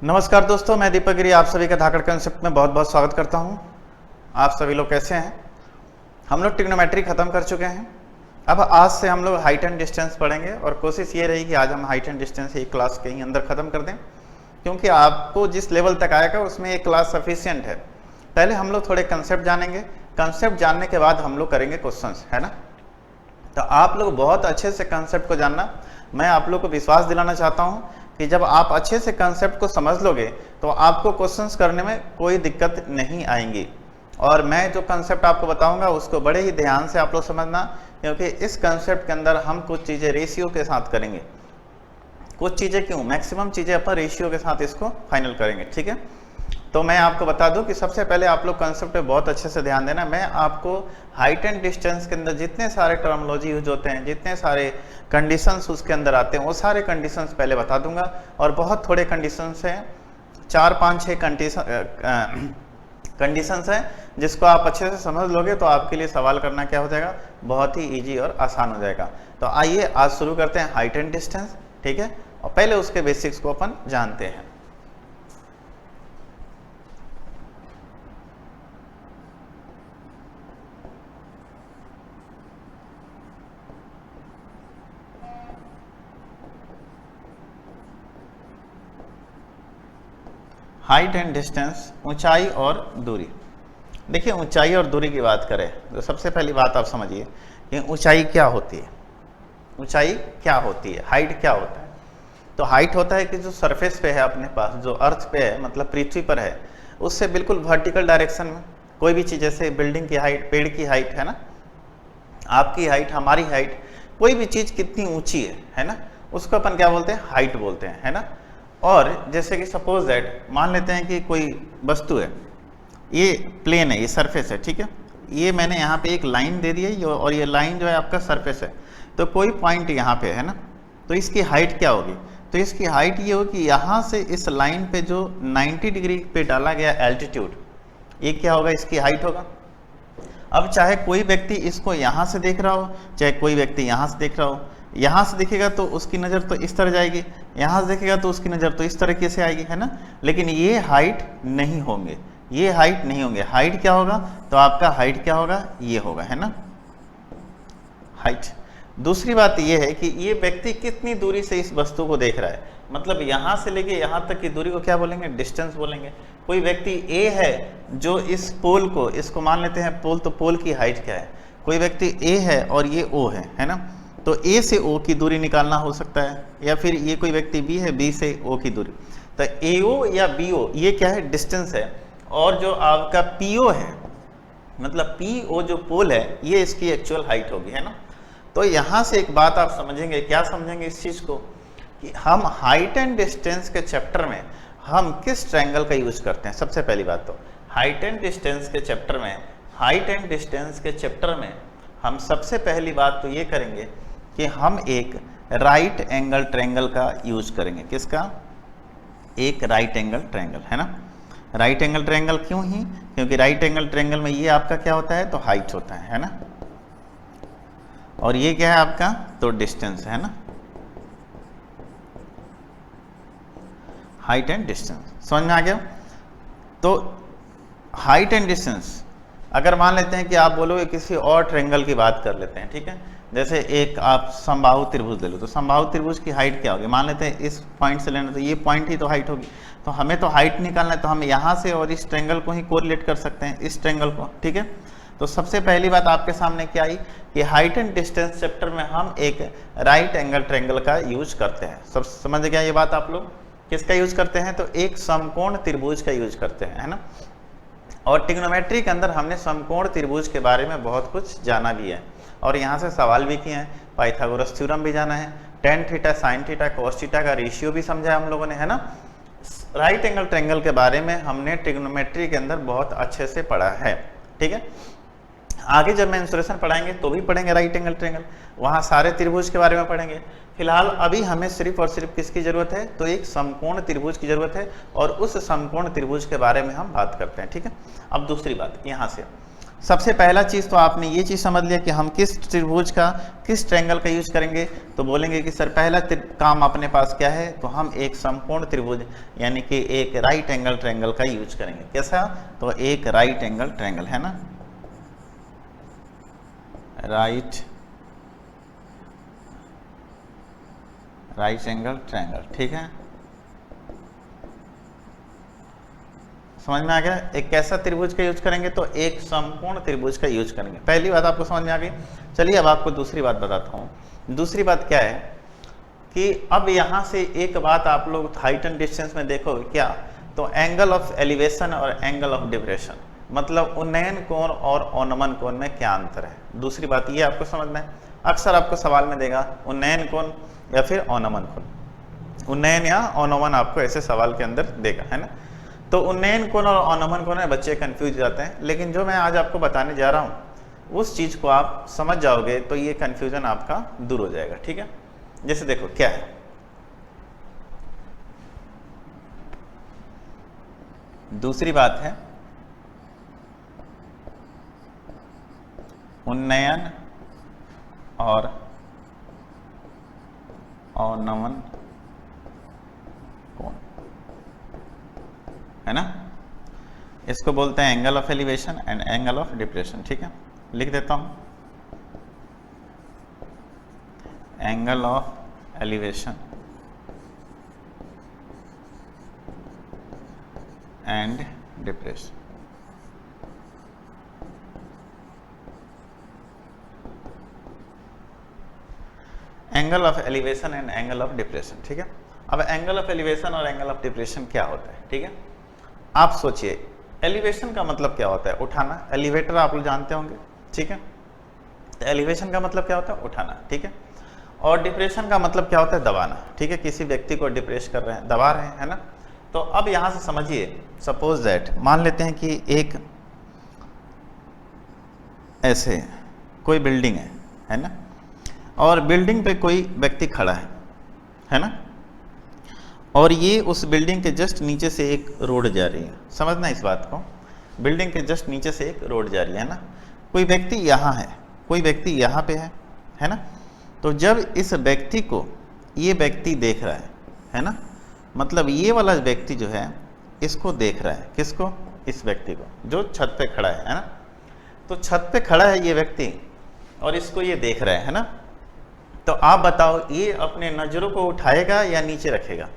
नमस्कार दोस्तों, मैं दीपक गिरी आप सभी का धाकड़ कंसेप्ट में बहुत बहुत स्वागत करता हूं। आप सभी लोग कैसे हैं? हम लोग ट्रिग्नोमेट्री खत्म कर चुके हैं। अब आज से हम लोग हाइट एंड डिस्टेंस पढ़ेंगे और कोशिश ये रही कि आज हम हाइट एंड डिस्टेंस एक क्लास के ही अंदर खत्म कर दें, क्योंकि आपको जिस लेवल तक आएगा उसमें एक क्लास सफिशियंट है। पहले हम लोग थोड़े कंसेप्ट जानेंगे, कंसेप्ट जानने के बाद हम लोग करेंगे क्वेश्चंस, है ना। तो आप लोग बहुत अच्छे से कंसेप्ट को जानना। मैं आप लोग को विश्वास दिलाना चाहता हूं कि जब आप अच्छे से कंसेप्ट को समझ लोगे तो आपको क्वेश्चंस करने में कोई दिक्कत नहीं आएंगी। और मैं जो कंसेप्ट आपको बताऊंगा उसको बड़े ही ध्यान से आप लोग समझना, क्योंकि इस कंसेप्ट के अंदर हम कुछ चीज़ें रेशियो के साथ करेंगे। कुछ चीज़ें क्यों, मैक्सिमम चीज़ें अपन रेशियो के साथ इसको फाइनल करेंगे, ठीक है। तो मैं आपको बता दूं कि सबसे पहले आप लोग कंसेप्ट पे बहुत अच्छे से ध्यान देना। मैं आपको हाइट एंड डिस्टेंस के अंदर जितने सारे टर्मिनोलॉजी यूज होते हैं, जितने सारे कंडीशंस उसके अंदर आते हैं, वो सारे कंडीशंस पहले बता दूंगा। और बहुत थोड़े कंडीशंस हैं, 4-5-6 कंडीशंस हैं, जिसको आप अच्छे से समझ लोगे तो आपके लिए सवाल करना क्या हो जाएगा, बहुत ही ईजी और आसान हो जाएगा। तो आइए आज शुरू करते हैं हाइट एंड डिस्टेंस, ठीक है। और पहले उसके बेसिक्स को अपन जानते हैं। हाइट एंड डिस्टेंस, ऊंचाई और दूरी। देखिए, ऊंचाई और दूरी की बात करें तो सबसे पहली बात आप समझिए कि ऊंचाई क्या होती है। ऊंचाई क्या होती है, हाइट क्या होता है। तो हाइट होता है कि जो सरफेस पे है अपने पास, जो अर्थ पे है, मतलब पृथ्वी पर है, उससे बिल्कुल वर्टिकल डायरेक्शन में कोई भी चीज़, जैसे बिल्डिंग की हाइट, पेड़ की हाइट, है ना, आपकी हाइट, हमारी हाइट, कोई भी चीज़ कितनी ऊंची है ना, उसको अपन क्या बोलते हैं, हाइट बोलते हैं, है ना। और जैसे कि सपोज दैट मान लेते हैं कि कोई वस्तु है, ये प्लेन है, ये सरफेस है, ठीक है। ये मैंने यहाँ पे एक लाइन दे दी है और ये लाइन जो है आपका सरफेस है। तो कोई पॉइंट यहाँ पे है ना, तो इसकी हाइट क्या होगी, तो इसकी हाइट ये होगी कि यहाँ से इस लाइन पे जो 90 डिग्री पे डाला गया एल्टीट्यूड, ये क्या होगा, इसकी हाइट होगा। अब चाहे कोई व्यक्ति इसको यहाँ से देख रहा हो, चाहे कोई व्यक्ति यहाँ से देख रहा हो, यहाँ से देखेगा तो उसकी नज़र तो इस तरह जाएगी, यहाँ से देखेगा तो उसकी नज़र तो इस तरीके से आएगी, है ना। लेकिन ये हाइट नहीं होंगे, ये हाइट नहीं होंगे। हाइट क्या होगा, तो आपका हाइट क्या होगा, ये होगा, है ना, हाइट। दूसरी बात ये है कि ये व्यक्ति कितनी दूरी से इस वस्तु को देख रहा है, मतलब यहाँ से लेके यहाँ तक की दूरी को क्या बोलेंगे, डिस्टेंस बोलेंगे। कोई व्यक्ति ए है जो इस पोल को, इसको मान लेते हैं पोल, तो पोल की हाइट क्या है। कोई व्यक्ति ए है और ये ओ है ना, तो ए से ओ की दूरी निकालना हो सकता है, या फिर ये कोई व्यक्ति बी है, बी से ओ की दूरी, तो ए ओ या बी ओ ये क्या है, डिस्टेंस है। और जो आपका पी ओ है, मतलब पी ओ जो पोल है, ये इसकी एक्चुअल हाइट होगी, है ना। तो यहाँ से एक बात आप समझेंगे, क्या समझेंगे इस चीज़ को, कि हम हाइट एंड डिस्टेंस के चैप्टर में हम किस ट्रायंगल का यूज करते हैं। सबसे पहली बात तो हाइट एंड डिस्टेंस के चैप्टर में, हाइट एंड डिस्टेंस के चैप्टर में हम सबसे पहली बात तो ये करेंगे कि हम एक राइट एंगल ट्रायंगल का यूज करेंगे। किसका, एक राइट एंगल ट्रायंगल, है ना। राइट एंगल ट्रायंगल क्यों ही, क्योंकि राइट एंगल ट्रायंगल में ये आपका क्या होता है, तो हाइट होता है ना, और ये क्या है आपका, तो डिस्टेंस है ना, हाइट एंड डिस्टेंस। समझ में आ गया। तो हाइट एंड डिस्टेंस, अगर मान लेते हैं कि आप बोलोगे किसी और ट्रायंगल की बात कर लेते हैं, ठीक है। जैसे एक आप समबाहु त्रिभुज ले लो, तो समबाहु त्रिभुज की हाइट क्या होगी, मान लेते हैं इस पॉइंट से लेना, तो ये पॉइंट ही तो हाइट होगी। तो हमें तो हाइट निकालना है, तो हम यहाँ से और इस ट्रायंगल को ही कोरिलेट कर सकते हैं, इस ट्रायंगल को, ठीक है। तो सबसे पहली बात आपके सामने क्या आई कि हाइट एंड डिस्टेंस चैप्टर में हम एक राइट एंगल ट्रायंगल का यूज करते हैं। सब समझ गया ये बात आप लोग, किसका यूज करते हैं, तो एक समकोण त्रिभुज का यूज करते हैं, है ना। और ट्रिग्नोमेट्री के अंदर हमने समकोण त्रिभुज के बारे में बहुत कुछ जाना भी है, और यहाँ से सवाल भी किए हैं, पाइथागोरस थ्योरम भी जाना है, tan theta sine theta cos theta का रेशियो भी समझा हम लोगों ने, है ना। राइट एंगल ट्रायंगल के बारे में हमने ट्रिग्नोमेट्री के अंदर बहुत अच्छे से पढ़ा है, ठीक है। आगे जब मेंसुरेशन पढ़ाएंगे तो भी पढ़ेंगे राइट एंगल ट्रायंगल, वहाँ सारे त्रिभुज के बारे में पढ़ेंगे। फिलहाल अभी हमें सिर्फ और सिर्फ किसकी जरूरत है, तो एक समकोण त्रिभुज की जरूरत है, और उस समकोण त्रिभुज के बारे में हम बात करते हैं, ठीक है। अब दूसरी बात यहाँ से सबसे पहला चीज तो आपने ये चीज समझ लिया कि हम किस त्रिभुज का, किस ट्रायंगल का यूज करेंगे। तो बोलेंगे कि सर पहला काम अपने पास क्या है, तो हम एक समकोण त्रिभुज यानी कि एक राइट एंगल ट्रायंगल का यूज करेंगे। कैसा, तो एक राइट एंगल ट्रायंगल है ना, राइट एंगल ट्रायंगल, ठीक है, समझ में आ गया। एक कैसा त्रिभुज का यूज करेंगे, तो एक समकोण त्रिभुज का यूज करेंगे। पहली बात आपको समझ में आ गई। चलिए अब आपको दूसरी बात बताता हूं। दूसरी बात क्या है कि अब यहां से एक बात आप लोग हाइट एंड डिस्टेंस में देखो क्या, तो एंगल ऑफ एलिवेशन और एंगल ऑफ डिप्रेशन, मतलब उन्नयन कोण और अवनमन कोण में क्या अंतर है। दूसरी बात ये आपको समझना है, अक्सर आपको सवाल में देगा उन्नयन कोण या फिर अवनमन कोण, उन्नयन या अवनमन आपको ऐसे सवाल के अंदर देगा, है ना। तो उन्नयन कोण और अवनमन कोण में बच्चे कंफ्यूज हो जाते हैं, लेकिन जो मैं आज आपको बताने जा रहा हूं उस चीज को आप समझ जाओगे तो ये कंफ्यूजन आपका दूर हो जाएगा, ठीक है। जैसे देखो क्या है, दूसरी बात है उन्नयन और अवनमन कोण, है ना। इसको बोलते हैं angle of elevation and angle of depression, ठीक है। लिख देता हूं, angle of elevation and depression. Angle of elevation and angle of depression, ठीक है। अब एंगल ऑफ एलिवेशन और एंगल ऑफ डिप्रेशन क्या होता है, ठीक है। आप सोचिए एलिवेशन का मतलब क्या होता है, उठाना, एलिवेटर आप लोग जानते होंगे, ठीक है। तो एलिवेशन का मतलब क्या होता है, उठाना, ठीक है। और डिप्रेशन का मतलब क्या होता है, दबाना, ठीक है। किसी व्यक्ति को डिप्रेस कर रहे हैं, दबा रहे हैं, है ना। तो अब यहां से समझिए, सपोज दैट मान लेते हैं कि एक ऐसे कोई बिल्डिंग है ना, और बिल्डिंग पे कोई व्यक्ति खड़ा है ना, और ये उस बिल्डिंग के जस्ट नीचे से एक रोड जा रही है। समझना इस बात को, बिल्डिंग के जस्ट नीचे से एक रोड जा रही है ना, कोई व्यक्ति यहाँ है, कोई व्यक्ति यहाँ पे है ना। तो जब इस व्यक्ति को ये व्यक्ति देख रहा है ना, मतलब ये वाला व्यक्ति जो है इसको देख रहा है, किसको, इस व्यक्ति को जो छत पे खड़ा है ना। तो छत पे खड़ा है ये व्यक्ति और इसको ये देख रहा है ना। तो आप बताओ ये अपने नज़रों को उठाएगा या नीचे रखेगा।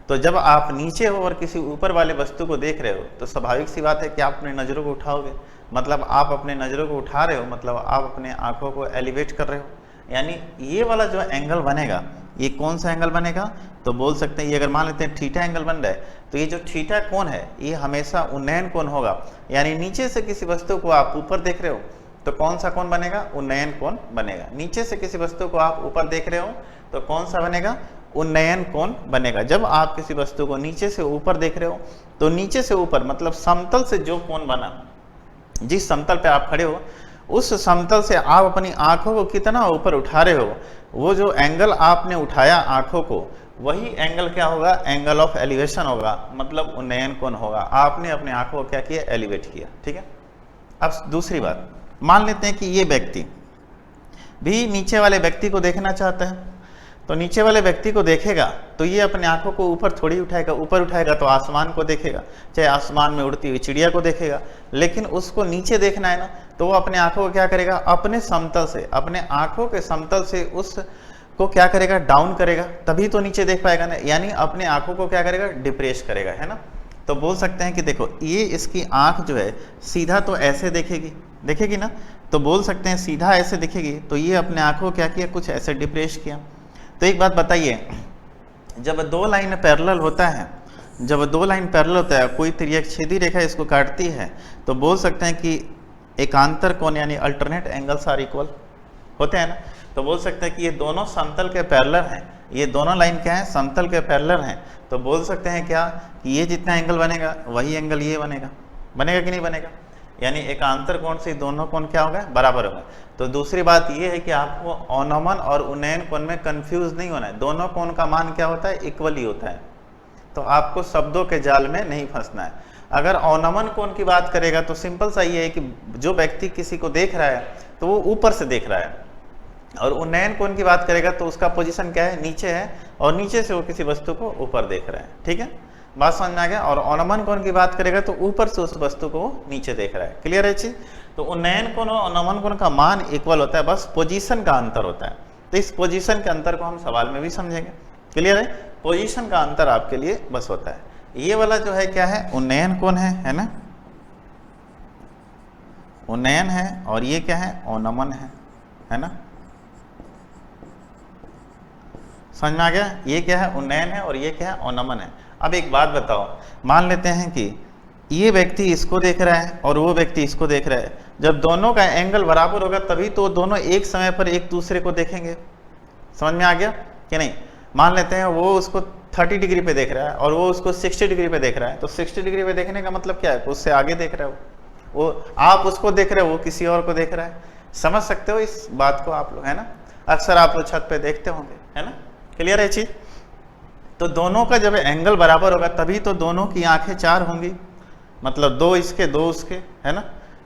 तो जब आप नीचे हो और किसी ऊपर वाले वस्तु को देख रहे हो तो स्वाभाविक सी बात है कि आप अपने नज़रों को उठाओगे, मतलब आप अपने नज़रों को उठा रहे हो, मतलब आप अपने आंखों को एलिवेट कर रहे हो। यानी ये वाला जो एंगल बनेगा, ये कौन सा एंगल बनेगा, तो बोल सकते हैं ये, अगर मान लेते हैं थीटा एंगल बन रहा है, तो ये जो थीटा कोण है ये हमेशा उन्नयन कोण होगा। यानी नीचे से किसी वस्तु को आप ऊपर देख रहे हो तो कौन सा कोण बनेगा, उन्नयन कोण बनेगा। नीचे से किसी वस्तु को आप ऊपर देख रहे हो तो कौन सा बनेगा, उन्नयन कोण बनेगा। जब आप किसी वस्तु को नीचे से ऊपर देख रहे हो तो नीचे से ऊपर मतलब समतल से जो कोण बना, जिस समतल पे आप खड़े हो उस समतल से आप अपनी आंखों को कितना ऊपर उठा रहे हो, वो जो एंगल आपने उठाया आंखों को, वही एंगल क्या होगा, एंगल ऑफ एलिवेशन होगा, मतलब उन्नयन कोण होगा। आपने अपने आंखों को क्या किया, एलिवेट किया, ठीक है। अब दूसरी बात, मान लेते हैं कि ये व्यक्ति भी नीचे वाले व्यक्ति को देखना चाहता है, तो नीचे वाले व्यक्ति को देखेगा तो ये अपने आंखों को ऊपर थोड़ी उठाएगा, ऊपर उठाएगा तो आसमान को देखेगा, चाहे आसमान में उड़ती हुई चिड़िया को देखेगा। लेकिन उसको नीचे देखना है ना, तो वो अपने आंखों को क्या करेगा, अपने समतल से, अपने आंखों के समतल से उसको क्या करेगा, डाउन करेगा, तभी तो नीचे देख पाएगा ना। यानी अपने आंखों को क्या करेगा, डिप्रेस करेगा, है ना। तो बोल सकते हैं कि देखो ये इसकी आंख जो है सीधा तो ऐसे देखेगी ना, तो बोल सकते हैं सीधा ऐसे दिखेगी, तो ये अपने आंखों को क्या किया, कुछ ऐसे डिप्रेस किया। तो एक बात बताइए, जब दो लाइन पैरेलल होता है, जब दो लाइन पैरेलल होता है, कोई त्रिज्यछेदी रेखा इसको काटती है, तो बोल सकते हैं कि एकांतर कोण यानी अल्टरनेट एंगल्स आर इक्वल होते हैं ना। तो बोल सकते हैं कि ये दोनों समतल के पैरेलल हैं, ये दोनों लाइन क्या है, समतल के पैरेलल हैं। तो बोल सकते हैं क्या कि ये जितना एंगल बनेगा वही एंगल ये बनेगा कि नहीं बनेगा। यानी एकांतर कोण से दोनों कोण क्या होगा, बराबर होगा। तो दूसरी बात ये है कि आपको अवनमन और उन्नयन कोण में कंफ्यूज नहीं होना है, दोनों कोण का मान क्या होता है, इक्वल ही होता है। तो आपको शब्दों के जाल में नहीं फंसना है। अगर अवनमन कोण की बात करेगा तो सिंपल सा ये है कि जो व्यक्ति किसी को देख रहा है तो वो ऊपर से देख रहा है, और उन्नयन कोण की बात करेगा तो उसका पोजीशन क्या है, नीचे है, और नीचे से वो किसी वस्तु को ऊपर देख रहा है। ठीक है, बात समझ में आ गया। और अवनमन कोण की बात करेगा तो ऊपर से उस वस्तु को नीचे देख रहा है। क्लियर है चीज। तो उन्नयन कोण और अवनमन कोण का मान इक्वल होता है, बस पोजीशन का अंतर होता है। तो इस पोजीशन के अंतर को हम सवाल में भी समझेंगे। क्लियर है, पोजीशन का अंतर आपके लिए बस होता है। ये वाला जो है क्या है, उन्नयन कोण है ना, उन्नयन है, और ये क्या है, अवनमन है ना। समझ में आ गया, ये क्या है, उन्नयन है, और ये क्या है, अवनमन है। अब एक बात बताओ, मान लेते हैं कि ये व्यक्ति इसको देख रहा है और वो व्यक्ति इसको देख रहा है, जब दोनों का एंगल बराबर होगा तभी तो दोनों एक समय पर एक दूसरे को देखेंगे। समझ में आ गया कि नहीं। मान लेते हैं वो उसको 30 डिग्री पे देख रहा है और वो उसको 60 डिग्री पे देख रहा है, तो 60 डिग्री पे देखने का मतलब क्या है, उससे आगे देख रहा है वो आप उसको देख रहे हो, वो किसी और को देख रहा है। समझ सकते हो इस बात को आप लोग, है ना। अक्सर आप लोग छत पे देखते होंगे, है ना। क्लियर है चीज। तो दोनों का जब एंगल बराबर होगा तभी तो दोनों की आंखें 4 होंगी, मतलब 2 इसके 2 उसके, है ना।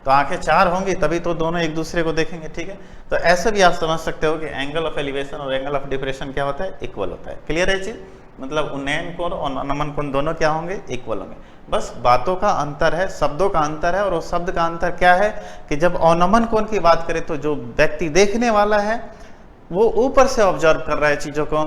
तो आंखें 4 होंगी तभी तो दोनों एक दूसरे को देखेंगे। ठीक है, तो ऐसे भी आप समझ सकते हो कि एंगल ऑफ एलिवेशन और एंगल ऑफ डिप्रेशन क्या होता है, इक्वल होता है। क्लियर है चीज। मतलब उन्नयन कोण और अवनमन कोण दोनों क्या होंगे, इक्वल होंगे। बस बातों का अंतर है, शब्दों का अंतर है, और वो शब्द का अंतर क्या है कि जब अवनमन कोण की बात करें तो जो व्यक्ति देखने वाला है वो ऊपर से ऑब्जर्व कर रहा है चीजों को,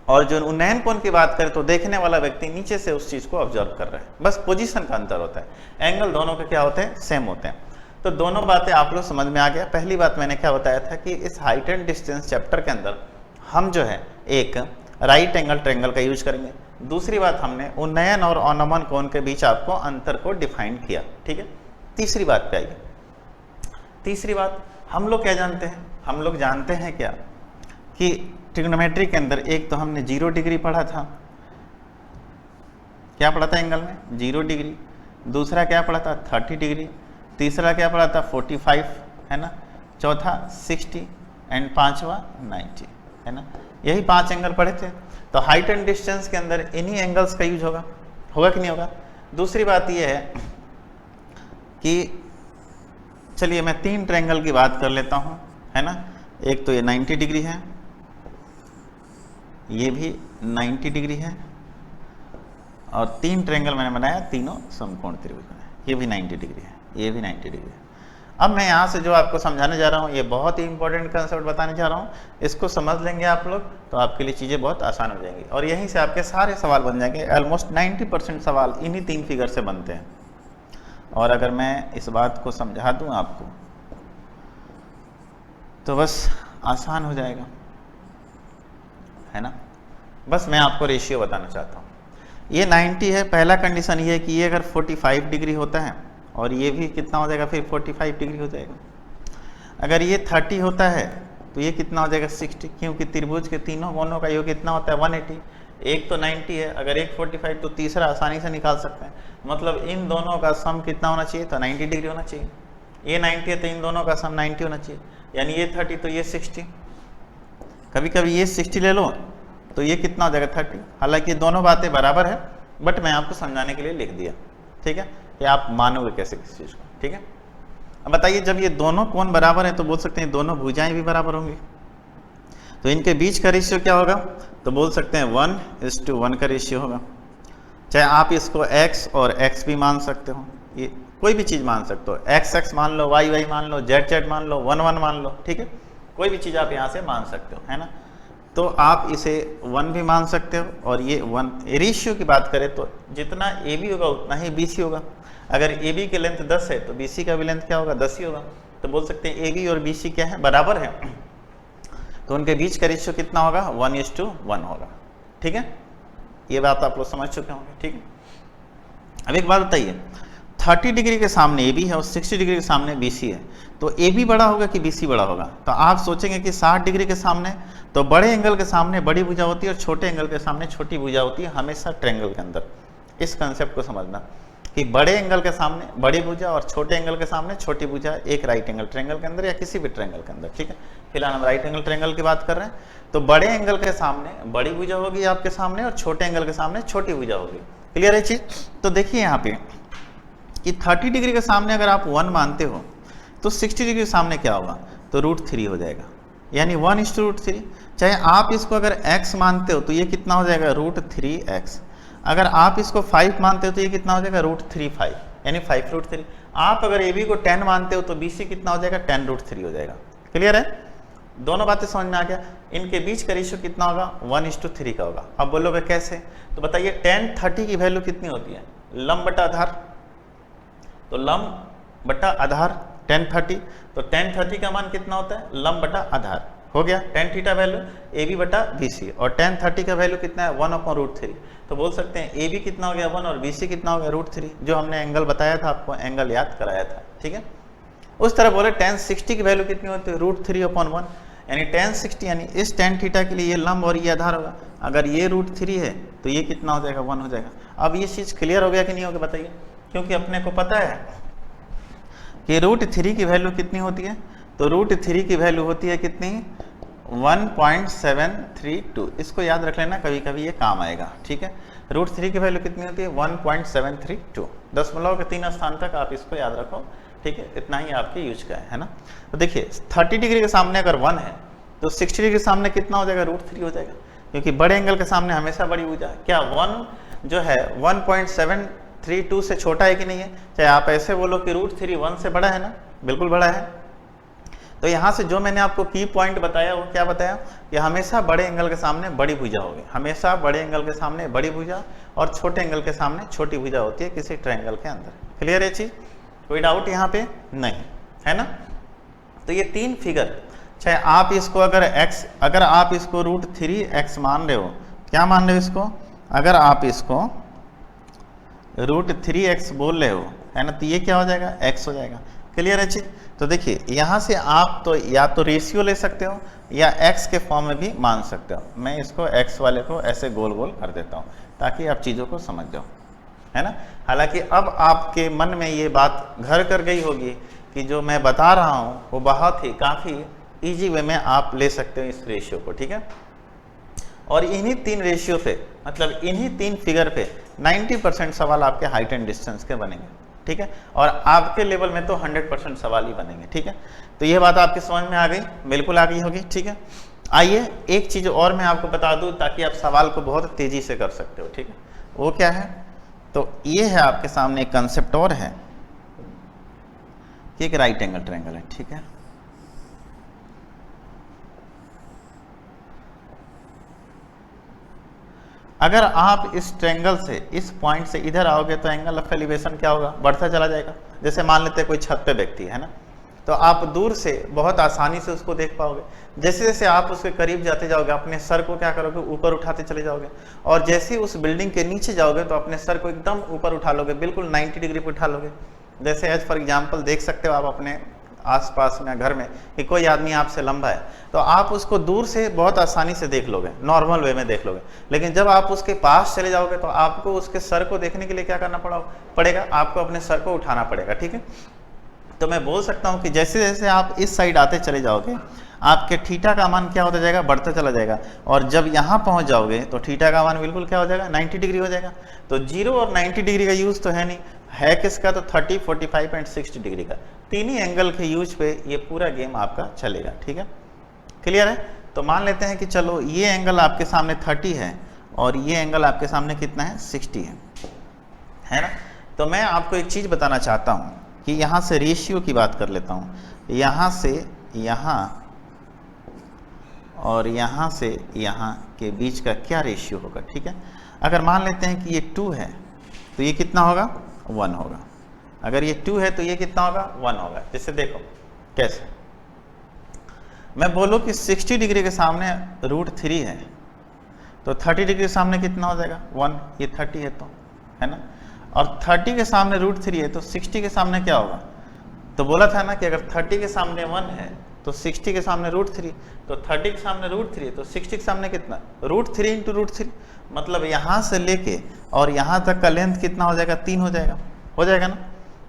और जो उन्नयन कोण की बात करें तो देखने वाला व्यक्ति नीचे से उस चीज को ऑब्जर्व कर रहा है। बस पोजीशन का अंतर होता है, एंगल दोनों के क्या होते हैं, सेम होते हैं। तो दोनों बातें आप लोग समझ में आ गया। पहली बात मैंने क्या बताया था कि इस हाइट एंड डिस्टेंस चैप्टर के अंदर हम जो है एक राइट एंगल ट्रायंगल का यूज करेंगे। दूसरी बात, हमने उन्नयन और अवनमन कोण के बीच आपको अंतर को डिफाइन किया। ठीक है, तीसरी बात पे आइए। तीसरी बात, हम लोग क्या जानते हैं, हम लोग जानते हैं क्या कि ट्रिग्नोमेट्री के अंदर एक तो हमने 0 डिग्री पढ़ा था, क्या पढ़ा था एंगल में, 0 डिग्री। दूसरा क्या पढ़ा था, 30 डिग्री। तीसरा क्या पढ़ा था, 45, है ना। चौथा 60 एंड पांचवा 90, है ना। यही 5 एंगल पढ़े थे। तो हाइट एंड डिस्टेंस के अंदर इन्हीं एंगल्स का यूज होगा कि नहीं होगा। दूसरी बात यह है कि चलिए मैं 3 ट्रायंगल की बात कर लेता हूं, है ना। एक तो ये 90 डिग्री है, ये भी 90 डिग्री है, और 3 ट्रायंगल मैंने बनाया, तीनों समकोण त्रिभुज बनाए। ये भी 90 डिग्री है, ये भी 90 डिग्री है। अब मैं यहाँ से जो आपको समझाने जा रहा हूँ, ये बहुत ही इंपॉर्टेंट कंसेप्ट बताने जा रहा हूँ। इसको समझ लेंगे आप लोग तो आपके लिए चीज़ें बहुत आसान हो जाएंगी, और यहीं से आपके सारे सवाल बन जाएंगे। ऑलमोस्ट 90% सवाल इन्हीं 3 फिगर से बनते हैं। और अगर मैं इस बात को समझा दूँ आपको तो बस आसान हो जाएगा, है ना। बस मैं आपको रेशियो बताना चाहता हूँ। ये 90 है, पहला कंडीशन ये है कि ये अगर 45 डिग्री होता है और ये भी कितना हो जाएगा, फिर 45 डिग्री हो जाएगा। अगर ये 30 होता है तो ये कितना हो जाएगा, 60, क्योंकि त्रिभुज के तीनों कोणों का योग कितना होता है, 180। एक तो 90 है, अगर एक 45 तो तीसरा आसानी से निकाल सकते हैं। मतलब इन दोनों का सम कितना होना चाहिए, तो 90 डिग्री होना चाहिए। ये 90 है तो इन दोनों का सम 90 होना चाहिए, यानी ये 30 तो ये 60। कभी कभी ये 60 ले लो तो ये कितना हो जाएगा, 30। हालांकि दोनों बातें बराबर है, बट मैं आपको समझाने के लिए लिख दिया। ठीक है, कि आप मानोगे कैसे किस चीज़ को। ठीक है, अब बताइए, जब ये दोनों कोण बराबर है तो बोल सकते हैं दोनों भुजाएं भी बराबर होंगी, तो इनके बीच का रेशियो क्या होगा, तो बोल सकते हैं 1:1 का रेशियो होगा। चाहे आप इसको x और x भी मान सकते हो, ये कोई भी चीज़ मान सकते हो, x मान लो, y मान लो, z मान लो, 1 मान लो। ठीक है, कोई भी चीज़ आप यहाँ से मान सकते हो, है ना। तो आप इसे 1 भी मान सकते हो, और ये 1 रेशियो की बात करें तो जितना ए बी होगा उतना ही बी सी होगा। अगर ए बी की लेंथ 10 है तो बी सी का भी लेंथ क्या होगा, 10 ही होगा। तो बोल सकते हैं ए बी और बी सी क्या है, बराबर है, तो उनके बीच का रेशियो कितना होगा, 1:1 होगा। ठीक है, ये बात आप लोग समझ चुके होंगे। ठीक है, अब एक बात बताइए, 30 डिग्री के सामने ए बी है और 60 डिग्री के सामने बी सी है, तो ए बी बड़ा होगा कि बी सी बड़ा होगा। तो आप सोचेंगे कि 60 डिग्री के सामने, तो बड़े एंगल के सामने बड़ी भुजा होती है और छोटे एंगल के सामने छोटी भुजा होती है, हमेशा ट्रायंगल के अंदर। इस कंसेप्ट को समझना कि बड़े एंगल के सामने बड़ी भुजा और छोटे एंगल के सामने छोटी भुजा, एक राइट एंगल ट्रायंगल के अंदर या किसी भी ट्रायंगल के अंदर। ठीक है, फिलहाल हम राइट एंगल ट्रायंगल की बात कर रहे हैं। तो बड़े एंगल के सामने बड़ी भुजा होगी आपके सामने, और छोटे एंगल के सामने छोटी भुजा होगी। क्लियर है चीज। तो देखिए यहाँ पे कि 30 डिग्री के सामने अगर आप 1 मानते हो तो 60 डिग्री के सामने क्या होगा, तो √3 हो जाएगा, यानी 1:√3। चाहे आप इसको अगर x मानते हो तो ये कितना हो जाएगा, √3x। अगर आप इसको 5 मानते हो तो ये कितना हो जाएगा, √3/5, यानी 5√3। आप अगर AB को 10 मानते हो तो BC कितना हो जाएगा, 10√3 हो जाएगा। क्लियर है, दोनों बातें समझ में आ गया। इनके बीच का रेशियो कितना होगा, 1:3 का होगा। अब बोलोगे कैसे, तो बताइए tan 30 की वैल्यू कितनी होती है, लंब बटा आधार, तो लंब बटा आधार tan 30, तो tan 30 का मान कितना होता है, लंब बटा आधार, हो गया। tan थीटा वैल्यू AB बटा BC, और tan 30 का वैल्यू कितना है, 1/√3। तो बोल सकते हैं AB कितना हो गया 1 और BC कितना हो गया √3, जो हमने एंगल बताया था आपको, एंगल याद कराया था, ठीक है। उस तरह बोले tan 60 की वैल्यू कितनी होती है, √3/1, यानी tan 60, यानी इस tan थीटा के लिए ये लंब और ये आधार होगा। अगर ये √3 है तो ये कितना हो जाएगा, 1 हो जाएगा। अब ये चीज़ क्लियर हो गया कि नहीं होगा, बताइए, क्योंकि अपने को पता है कि √3 की वैल्यू कितनी होती है, तो √3 की वैल्यू होती है कितनी, 1.732। इसको याद रख लेना, कभी कभी ये काम आएगा, ठीक है। √3 की वैल्यू कितनी होती है, 1.732। दशमलव के 3 स्थान तक आप इसको याद रखो, ठीक है, इतना ही आपके यूज का है ना। तो देखिए 30 डिग्री के सामने अगर 1 है तो 60 डिग्री के सामने कितना हो जाएगा, √3 हो जाएगा, क्योंकि बड़े एंगल के सामने हमेशा बड़ी भुजा। क्या 1 जो है 1.732 से छोटा है कि नहीं है, चाहे आप ऐसे बोलो कि √3 1 से बड़ा है ना, बिल्कुल बड़ा है। तो यहाँ से जो मैंने आपको की पॉइंट बताया वो क्या बताया, कि हमेशा बड़े एंगल के सामने बड़ी भुजा होगी, हमेशा बड़े एंगल के सामने बड़ी भुजा और छोटे एंगल के सामने छोटी भुजा होती है किसी ट्रायंगल के अंदर। क्लियर है चीज, कोई डाउट यहाँ पे नहीं है ना। तो ये 3 फिगर, चाहे आप इसको अगर आप इसको √3x मान रहे हो, क्या मान रहे हो इसको, अगर आप इसको √3x बोल रहे हो, है ना, तो ये क्या हो जाएगा, x हो जाएगा। क्लियर है चीज। तो देखिए यहाँ से आप तो या तो रेशियो ले सकते हो या x के फॉर्म में भी मान सकते हो। मैं इसको x वाले को ऐसे गोल गोल कर देता हूँ ताकि आप चीज़ों को समझ जाओ, है ना। हालांकि अब आपके मन में ये बात घर कर गई होगी कि जो मैं बता रहा हूँ वो बहुत ही काफ़ी इजी वे में आप ले सकते हो इस रेशियो को, ठीक है। और इन्हीं 3 रेशियो पे, मतलब इन्हीं 3 फिगर पे 90% सवाल आपके हाइट एंड डिस्टेंस के बनेंगे, ठीक है। और आपके लेवल में तो 100% सवाल ही बनेंगे, ठीक है। तो ये बात आपकी समझ में आ गई, बिल्कुल आ गई होगी, ठीक है। आइए एक चीज़ और मैं आपको बता दूँ ताकि आप सवाल को बहुत तेज़ी से कर सकते हो, ठीक है। वो क्या है, तो ये है आपके सामने एक कंसेप्ट और है कि एक राइट एंगल ट्रायंगल है, ठीक है। अगर आप इस ट्रायंगल से, इस पॉइंट से इधर आओगे तो एंगल ऑफ एलिवेशन क्या होगा, बढ़ता चला जाएगा। जैसे मान लेते हैं कोई छत पे व्यक्ति है ना, तो आप दूर से बहुत आसानी से उसको देख पाओगे। जैसे जैसे आप उसके करीब जाते जाओगे अपने सर को क्या करोगे, ऊपर उठाते चले जाओगे, और जैसे ही उस बिल्डिंग के नीचे जाओगे तो अपने सर को एकदम ऊपर उठा लोगे, बिल्कुल 90 डिग्री पर उठा लोगे। जैसे एज फॉर एग्जाम्पल देख सकते हो आप अपने आसपास में घर में कि कोई आदमी आपसे लंबा है, तो आप उसको दूर से बहुत आसानी से देख लोगे, नॉर्मल वे में देख लोगे। लेकिन जब आप उसके पास चले जाओगे तो आपको उसके सर को देखने के लिए क्या करना पड़ेगा, आपको अपने सर को उठाना पड़ेगा, ठीक है। तो मैं बोल सकता हूँ कि जैसे जैसे आप इस साइड आते चले जाओगे आपके थीटा का मान क्या होता जाएगा, बढ़ता चला जाएगा। और जब यहाँ पहुँच जाओगे तो थीटा का मान बिल्कुल क्या हो जाएगा, 90 डिग्री हो जाएगा। तो 0 और 90 डिग्री का यूज़ तो है नहीं, है किसका, तो 30, 45 एंड 60 डिग्री का। 3 ही एंगल के यूज पे ये पूरा गेम आपका चलेगा, ठीक है। क्लियर है। तो मान लेते हैं कि चलो ये एंगल आपके सामने 30 है और ये एंगल आपके सामने कितना है, 60 है ना। तो मैं आपको एक चीज़ बताना चाहता हूँ कि यहाँ से रेशियो की बात कर लेता हूँ, यहाँ से यहाँ और यहाँ से यहाँ के बीच का क्या रेशियो होगा, ठीक है। अगर मान लेते हैं कि ये 2 है तो ये कितना होगा, 1 होगा। अगर ये 2 है तो ये कितना होगा, 1 होगा। जैसे देखो कैसे, मैं बोलो कि 60 डिग्री के सामने √3 है तो 30 डिग्री के सामने कितना हो जाएगा, 1। ये 30 है तो, है ना। और 30 के सामने √3 है तो 60 के सामने क्या होगा, तो बोला था ना कि अगर 30 के सामने 1 है तो 60 के सामने √3, तो 30 के सामने √3 है तो 60 के सामने कितना, √3 इंटू √3, मतलब यहाँ से लेके और यहाँ तक का लेंथ कितना हो जाएगा, 3 हो जाएगा ना।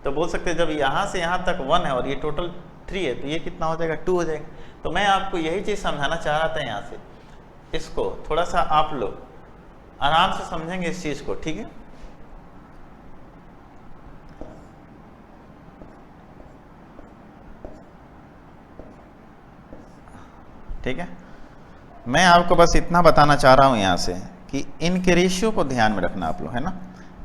तो बोल सकते हैं जब यहाँ से यहाँ तक 1 है और ये टोटल 3 है तो ये कितना हो जाएगा, 2 हो जाएगा। तो मैं आपको यही चीज़ समझाना चाह रहा था यहाँ से। इसको थोड़ा सा आप लोग आराम से समझेंगे इस चीज़ को, ठीक है। ठीक है। मैं आपको बस इतना बताना चाह रहा हूँ यहाँ से कि इनके रेशियो को ध्यान में रखना आप लोग, है ना।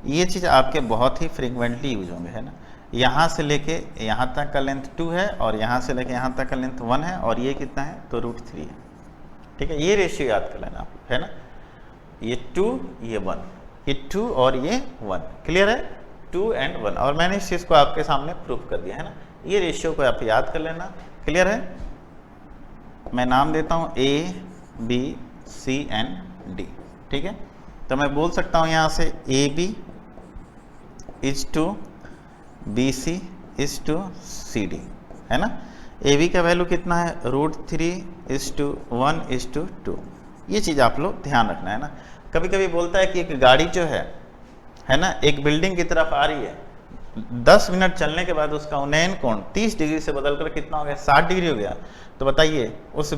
ये चीज़ आपके बहुत ही फ्रीक्वेंटली यूज होंगे, है ना। यहाँ से लेके यहाँ तक का लेंथ 2 है और यहाँ से लेके यहाँ तक का लेंथ 1 है और ये कितना है तो √3 है, ठीक है। ये रेशियो याद कर लेना आप, है ना। ये 2 ये 1, ये 2 और ये 1, क्लियर है। 2 and 1 और मैंने इस चीज़ को आपके सामने प्रूफ कर दिया, है ना। ये रेशियो को आप याद कर लेना, क्लियर है। मैं नाम देता हूँ A B C and D, ठीक है। तो मैं बोल सकता हूँ यहाँ से AB is to BC is to CD, है ना। AB का वैल्यू कितना है √3 इज टू 1 इज टू 2। ये चीज़ आप लोग ध्यान रखना, है ना। कभी कभी बोलता है कि एक गाड़ी जो है ना, एक बिल्डिंग की तरफ आ रही है, 10 मिनट चलने के बाद उसका उन्नयन कोण 30 डिग्री से बदलकर कितना हो गया 60 डिग्री हो गया। तो बताइए उस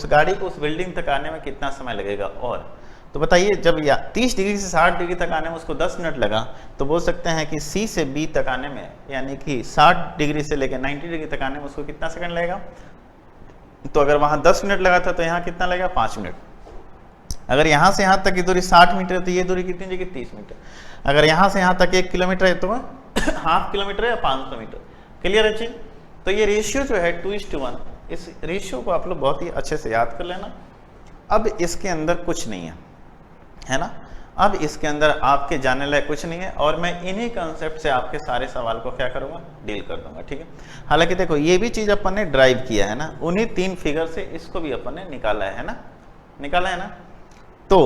गाड़ी को उस बिल्डिंग तक आने में कितना समय लगेगा। और तो बताइए जब 30 डिग्री से 60 डिग्री तक आने में उसको 10 मिनट लगा, तो बोल सकते हैं कि C से B तक आने में, यानी कि 60 डिग्री से लेकर 90 डिग्री तक आने में उसको कितना सेकंड लगेगा। तो अगर वहाँ 10 मिनट लगा था तो यहाँ कितना लगेगा 5 मिनट। अगर यहाँ से यहाँ तक की दूरी 60 मीटर है तो ये दूरी कितनी जगह 30 मीटर। अगर यहाँ से यहाँ तक 1 किलोमीटर है तो हाफ किलोमीटर या 500 मीटर, क्लियर है चीज। तो ये रेशियो जो है 2:1, इस रेशियो को आप लोग बहुत ही अच्छे से याद कर लेना। अब इसके अंदर कुछ नहीं है ना। अब इसके अंदर आपके जानने लायक कुछ नहीं है और मैं इन्हीं कंसेप्ट से आपके सारे सवाल को क्या करूंगा डील कर दूंगा, ठीक है। हालांकि देखो ये भी चीज अपन ने ड्राइव किया है ना, उन्हीं 3 फिगर से इसको भी अपन ने निकाला है ना, निकाला है ना। तो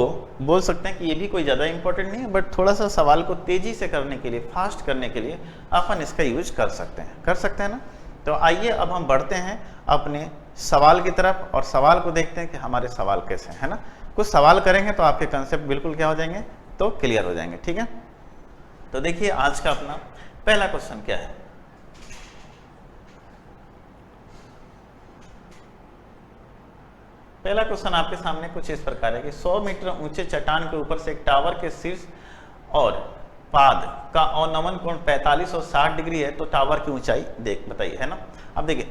बोल सकते हैं कि ये भी कोई ज़्यादा इंपॉर्टेंट नहीं है, बट थोड़ा सा सवाल को तेज़ी से करने के लिए, फास्ट करने के लिए अपन इसका यूज कर सकते हैं ना। तो आइए अब हम बढ़ते हैं अपने सवाल की तरफ और सवाल को देखते हैं कि हमारे सवाल कैसे हैं, है ना। कुछ सवाल करेंगे तो आपके कंसेप्ट बिल्कुल क्या हो जाएंगे तो क्लियर हो जाएंगे, ठीक है। तो देखिए आज का अपना पहला क्वेश्चन क्या है। पहला क्वेश्चन आपके सामने कुछ इस प्रकार है कि 100 मीटर ऊंचे चट्टान के ऊपर से एक टावर के शीर्ष और पाद का अवनमन कोण 45 और 60 डिग्री है, तो टावर की ऊंचाई बताइए, है ना। अब देखिए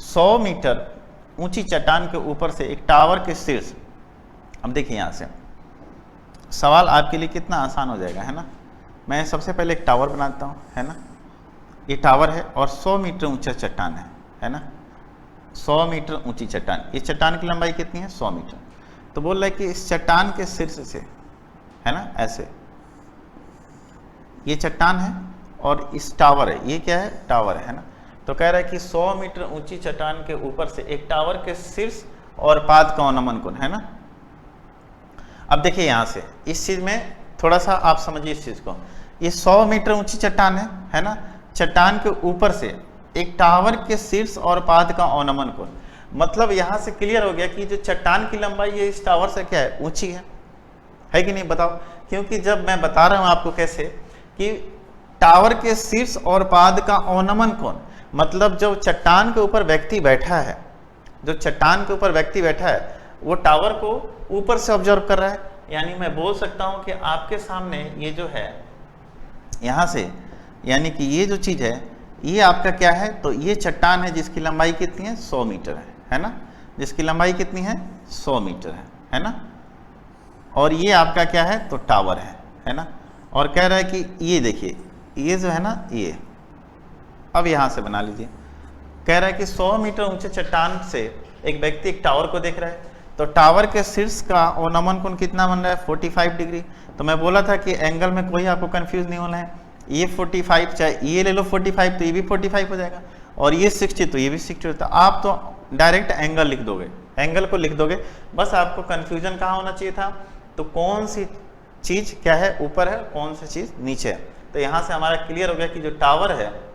100 मीटर ऊंची चट्टान के ऊपर से एक टावर के शीर्ष, अब देखिए यहाँ से सवाल आपके लिए कितना आसान हो जाएगा, है ना। मैं सबसे पहले एक टावर बनाता हूँ, है ना। ये टावर है और 100 मीटर ऊंचा चट्टान है ना। 100 मीटर ऊंची चट्टान, इस चट्टान की लंबाई कितनी है 100 मीटर। तो बोल रहा है कि इस चट्टान के शीर्ष से, है ना, ऐसे ये चट्टान है और इस टावर है, ये क्या है टावर है ना। तो कह रहा है कि 100 मीटर ऊंची चट्टान के ऊपर से एक टावर के शीर्ष और पाद का अवनमन कोण, है ना। अब देखिए यहाँ से इस चीज में थोड़ा सा आप समझिए इस चीज को। ये 100 मीटर ऊंची चट्टान है ना। चट्टान के ऊपर से एक टावर के शीर्ष और पाद का अवनमन कोण, मतलब यहां से क्लियर हो गया कि जो चट्टान की लंबाई है इस टावर से क्या है ऊंची है कि नहीं बताओ। क्योंकि जब मैं बता रहा हूं आपको कैसे कि टावर के शीर्ष और पाद का अवनमन कोण, मतलब जो चट्टान के ऊपर व्यक्ति बैठा है, जो चट्टान के ऊपर व्यक्ति बैठा है वो टावर को ऊपर से ऑब्जर्व कर रहा है। यानी मैं बोल सकता हूं कि आपके सामने ये जो है यहां से, यानी कि ये जो चीज है ये आपका क्या है, तो ये चट्टान है जिसकी लंबाई कितनी है 100 मीटर है ना। जिसकी लंबाई कितनी है 100 मीटर है ना। और ये आपका क्या है तो टावर है ना। और कह रहा है कि ये देखिए ये जो है ना, ये अब यहां से बना लीजिए। कह रहा है कि 100 मीटर ऊंचे चट्टान से एक व्यक्ति एक टावर को देख रहा है, तो टावर के शीर्ष का अवनमन कोण कितना बन रहा है 45 डिग्री। तो मैं बोला था कि एंगल में कोई आपको कंफ्यूज नहीं होना है। ये 45, चाहे ये ले लो 45 तो ये भी 45 हो जाएगा, और ये 60 तो ये भी 60 होता है। आप तो डायरेक्ट एंगल लिख दोगे, एंगल को लिख दोगे। बस आपको कंफ्यूजन कहाँ होना चाहिए था, तो कौन सी चीज क्या है ऊपर है, कौन सी चीज नीचे है। तो यहाँ से हमारा क्लियर हो गया कि जो टावर है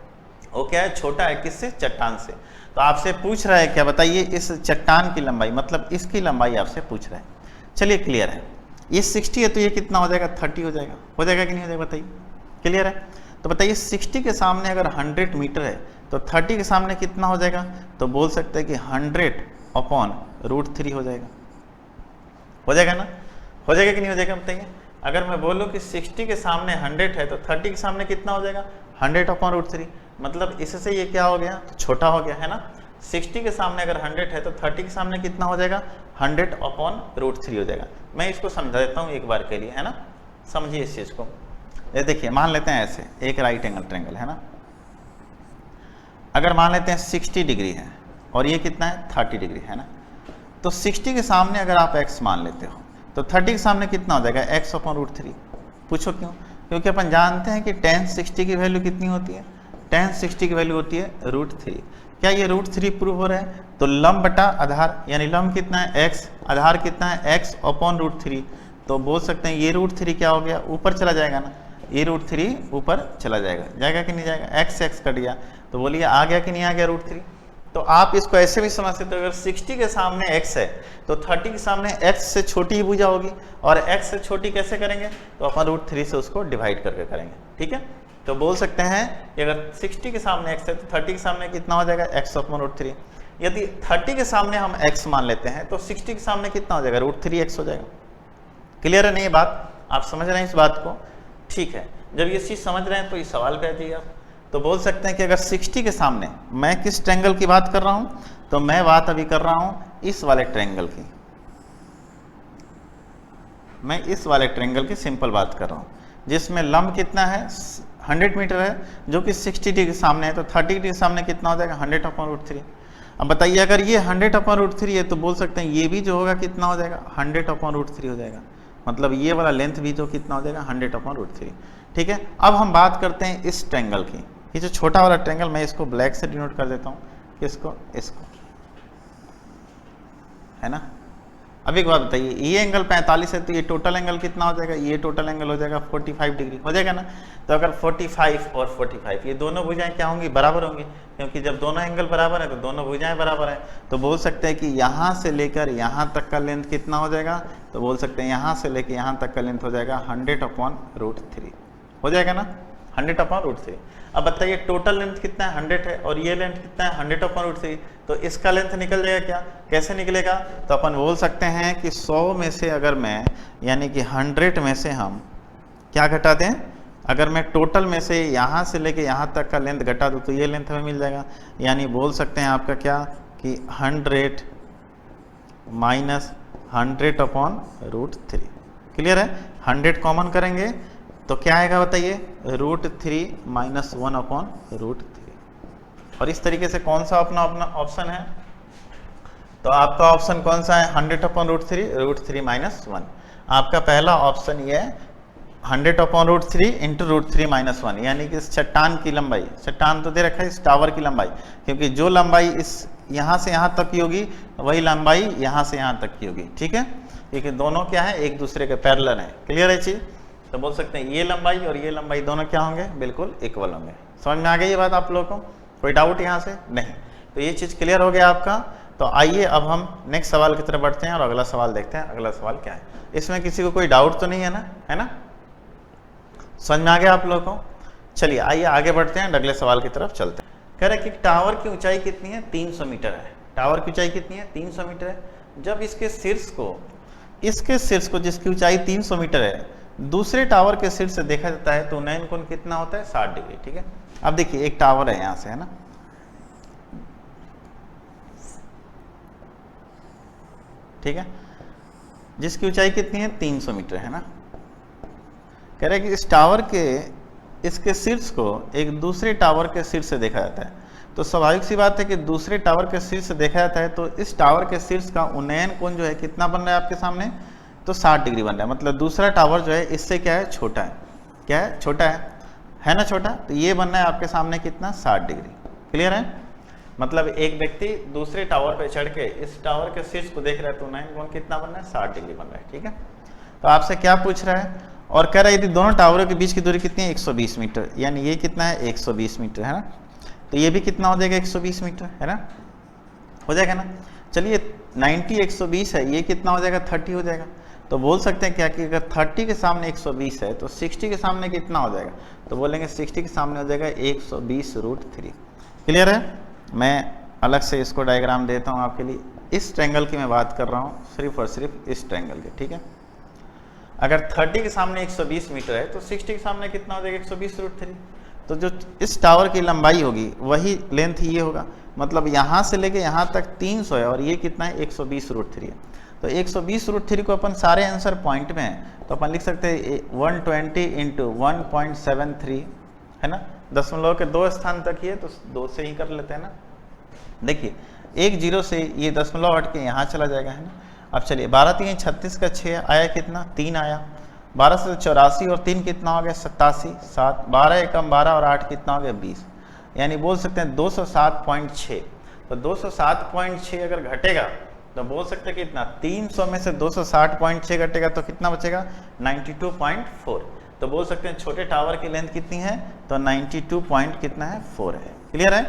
वो क्या है छोटा है, किससे चट्टान से। तो आपसे पूछ रहा है क्या बताइए इस चट्टान की लंबाई, मतलब इसकी लंबाई आपसे पूछ रहा है। चलिए क्लियर है, ये 60 है तो ये कितना हो जाएगा 30 हो जाएगा कि नहीं हो जाएगा बताइए, क्लियर है। तो बताइए 60 के सामने अगर 100 मीटर है तो 30 के सामने कितना हो जाएगा, तो बोल सकते हैं कि 100/√3 हो जाएगा ना। हो जाएगा कि नहीं हो जाएगा बताइए। अगर मैं बोलूं कि 60 के सामने 100 है तो 30 के सामने कितना हो जाएगा 100/√3, मतलब इससे ये क्या हो गया तो छोटा हो गया है ना। 60 के सामने अगर 100 है तो 30 के सामने कितना हो जाएगा, 100/√3 हो जाएगा। मैं इसको समझा देता हूँ एक बार के लिए, है ना, समझिए इस चीज़ को। ये देखिए, मान लेते हैं ऐसे एक राइट एंगल ट्रायंगल है ना, अगर मान लेते हैं 60 डिग्री है और ये कितना है 30 डिग्री है ना, तो 60 के सामने अगर आप x मान लेते हो तो 30 के सामने कितना हो जाएगा, x/√3। पूछो क्यों? क्योंकि अपन जानते हैं कि tan 60 की वैल्यू कितनी होती है, tan 60 की वैल्यू होती है √3। क्या ये √3 प्रूव हो रहा है? तो लंब बटा आधार, यानी लंब कितना है x, आधार कितना है x/√3, तो बोल सकते हैं ये √3 क्या हो गया, ऊपर चला जाएगा ना, ये √3 ऊपर चला जाएगा, जाएगा कि नहीं जाएगा, x कट गया, तो बोलिए आ गया कि नहीं आ गया √3। तो आप इसको ऐसे भी समझ सकते हो, अगर 60 के सामने x है तो 30 के सामने x से छोटी ही भुजा होगी, और x से छोटी कैसे करेंगे, तो अपन √3 से उसको डिवाइड करके करेंगे, ठीक है। तो बोल सकते हैं कि अगर 60 के सामने x है तो 30 के सामने कितना हो जाएगा, x/√3। यदि 30 के सामने हम x मान लेते हैं तो 60 के सामने कितना हो जाएगा, √3x हो जाएगा। क्लियर है नहीं ये बात, आप समझ रहे हैं इस बात को? ठीक है, जब ये चीज़ समझ रहे हैं तो इस सवाल पे आ जाइए आप। तो बोल सकते हैं कि अगर 60 के सामने, मैं किस ट्रायंगल की बात कर रहा हूं, तो मैं बात अभी कर रहा हूं इस वाले ट्रायंगल की, मैं इस वाले ट्रायंगल की सिंपल बात कर रहा हूं, जिसमें लंब कितना है 100 मीटर है, जो कि 60 डिग्री के सामने है, तो 30 डिग्री के सामने कितना हो जाएगा, 100/√3। अब बताइए अगर ये 100/√3 है तो बोल सकते हैं ये भी जो होगा कितना हो जाएगा, 100/√3 हो जाएगा, मतलब ये वाला लेंथ भी जो कितना हो जाएगा, 100/√3। ठीक है, अब हम बात करते हैं इस ट्रायंगल की, ये जो छोटा वाला ट्रायंगल, मैं इसको ब्लैक से डिनोट कर देता हूँ, किसको, इसको, है ना। अब एक बात बताइए, ये एंगल 45 है तो ये टोटल एंगल कितना हो जाएगा, ये टोटल एंगल हो जाएगा 45 डिग्री हो जाएगा ना। तो अगर 45 और 45 ये दोनों भुजाएं क्या होंगी, बराबर होंगी, क्योंकि जब दोनों एंगल बराबर है तो दोनों भुजाएं बराबर है। तो बोल सकते हैं कि यहाँ से लेकर यहाँ तक का लेंथ कितना हो जाएगा, तो बोल सकते हैं यहाँ से लेकर यहाँ तक का लेंथ हो जाएगा 100/√3 हो जाएगा ना, 100/√3। अब बताइए टोटल लेंथ कितना है, 100 है, और ये लेंथ कितना है, 100/√3, तो इसका लेंथ निकल जाएगा क्या, कैसे निकलेगा, तो अपन बोल सकते हैं कि 100 में से अगर मैं, यानी कि 100 में से हम क्या घटा दें, अगर मैं टोटल में से यहाँ से लेके यहाँ तक का लेंथ घटा दूँ तो ये लेंथ हमें मिल जाएगा, यानी बोल सकते हैं आपका क्या कि 100 माइनस 100/√3। क्लियर है, 100 कॉमन करेंगे तो क्या आएगा बताइए, √3 माइनस 1/√3। और इस तरीके से कौन सा अपना ऑप्शन है, तो आपका ऑप्शन कौन सा है, 100/√3, √3 माइनस 1। आपका पहला ऑप्शन ये है 100/√3 इंटू √3 माइनस 1, यानी कि इस चट्टान की लंबाई, चट्टान तो दे रखा है इस टावर की लंबाई, क्योंकि जो लंबाई इस यहाँ से यहाँ तक की होगी वही लंबाई यहाँ से यहाँ तक की होगी। ठीक है, क्योंकि दोनों क्या है, एक दूसरे के पैरेलल है। क्लियर है चीज, तो बोल सकते हैं ये लंबाई और ये लंबाई दोनों क्या होंगे, बिल्कुल इक्वल होंगे। समझ में आ गई ये बात आप लोगों को, कोई डाउट यहाँ से नहीं, तो ये चीज़ क्लियर हो गया आपका। तो आइए अब हम नेक्स्ट सवाल की तरफ बढ़ते हैं और अगला सवाल देखते हैं, अगला सवाल क्या है, इसमें किसी को कोई डाउट तो नहीं है ना, है ना, समझ में आ गया आप लोगों को। चलिए आइए आगे बढ़ते हैं, अगले सवाल की तरफ चलते हैं। कह रहे कि टावर की ऊंचाई कितनी है, 300 मीटर है। टावर की ऊंचाई कितनी है, 300 मीटर है। जब इसके शीर्ष को जिसकी ऊंचाई 300 मीटर है दूसरे टावर के शीर्ष से देखा जाता है तो उन्नयन कोण कितना होता है, 60 डिग्री। ठीक है, अब देखिए एक टावर है यहां से, है ना, ठीक है, जिसकी ऊंचाई कितनी है, 300 मीटर, है ना। कह रहे हैं कि इस टावर के इसके शीर्ष को एक दूसरे टावर के शीर्ष से देखा जाता है, तो स्वाभाविक सी बात है कि दूसरे टावर के शीर्ष से देखा जाता है तो इस टावर के शीर्ष का उन्नयन कोण जो है कितना बन रहा है आपके सामने, तो 60 डिग्री बन रहा है। मतलब दूसरा टावर जो है इससे क्या है, छोटा है, क्या है, छोटा है ना, छोटा, तो ये बन रहा है आपके सामने कितना, 60 डिग्री। क्लियर है, मतलब एक व्यक्ति दूसरे टावर पे चढ़ के इस टावर के शीर्ष को देख रहा है तो उन्नयन कोण कितना बन रहा है, 60 डिग्री बन रहा है। ठीक है, तो आपसे क्या पूछ रहा है, और कह रहा है यदि दोनों टावरों के बीच की दूरी कितनी है, 120 मीटर, यानी ये कितना है, 120 मीटर, है ना, तो ये भी कितना हो जाएगा, 120 मीटर, है ना, हो जाएगा ना। चलिए 90 120 है, ये कितना हो जाएगा, 30 हो जाएगा। तो बोल सकते हैं क्या कि अगर 30 के सामने 120 है तो 60 के सामने कितना हो जाएगा, तो बोलेंगे 60 के सामने हो जाएगा 120√3। क्लियर है, मैं अलग से इसको डायग्राम देता हूँ आपके लिए। इस ट्रायंगल की मैं बात कर रहा हूँ, सिर्फ और सिर्फ इस ट्रायंगल की। ठीक है, अगर 30 के सामने 120 मीटर है तो 60 के सामने कितना हो जाएगा, 120√3। तो जो इस टावर की लंबाई होगी वही लेंथ ये होगा, मतलब यहाँ से लेके यहाँ तक 300 है और ये कितना है 120√3 है। तो 120√3 को अपन सारे आंसर पॉइंट में है तो अपन लिख सकते हैं 120 इंटू 1.73 है ना, दशमलव के 2 स्थान तक ही है तो 2 से ही कर लेते हैं ना। देखिए 1 0 से ये दशमलव हट के यहाँ चला जाएगा है ना। अब चलिए 12 3 36 का 6 आया कितना 3 आया, 12 से 84 और 3 कितना हो गया 87, 7 12 एकम 12 और 8 कितना हो गया 20, यानी बोल सकते हैं 207.6। तो 207.6 अगर घटेगा तो बोल सकते हैं कितना 300 में से 260.6 घटेगा तो कितना बचेगा 92.4। तो बोल सकते हैं छोटे टावर की लेंथ कितनी है तो 92 पॉइंट कितना है 4 है। क्लियर है,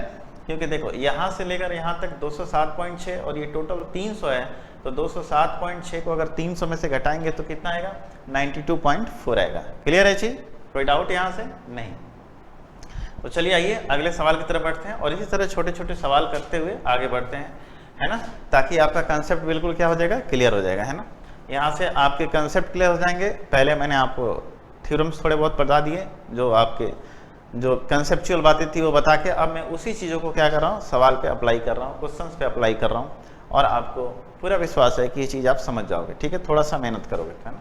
क्योंकि देखो यहाँ से लेकर यहाँ तक 207.6 और ये टोटल 300 है तो 207.6 को अगर 300 में से घटाएंगे तो कितना आएगा 92.4 आएगा। क्लियर है चीज, कोई डाउट यहाँ से नहीं। तो चलिए आइए अगले सवाल की तरफ बढ़ते हैं और इसी तरह छोटे छोटे सवाल करते हुए आगे बढ़ते हैं है ना, ताकि आपका कंसेप्ट बिल्कुल क्या हो जाएगा क्लियर हो जाएगा है ना। यहाँ से आपके कंसेप्ट क्लियर हो जाएंगे। पहले मैंने आपको थ्योरम्स थोड़े बहुत बता दिए, जो आपके जो कंसेप्चुअल बातें थी वो बता के अब मैं उसी चीज़ों को क्या कर रहा हूँ सवाल पे अप्लाई कर रहा हूँ, क्वेश्चंस पे अप्लाई कर रहा हूँ और आपको पूरा विश्वास है कि ये चीज़ आप समझ जाओगे। ठीक है, थोड़ा सा मेहनत करोगे है ना।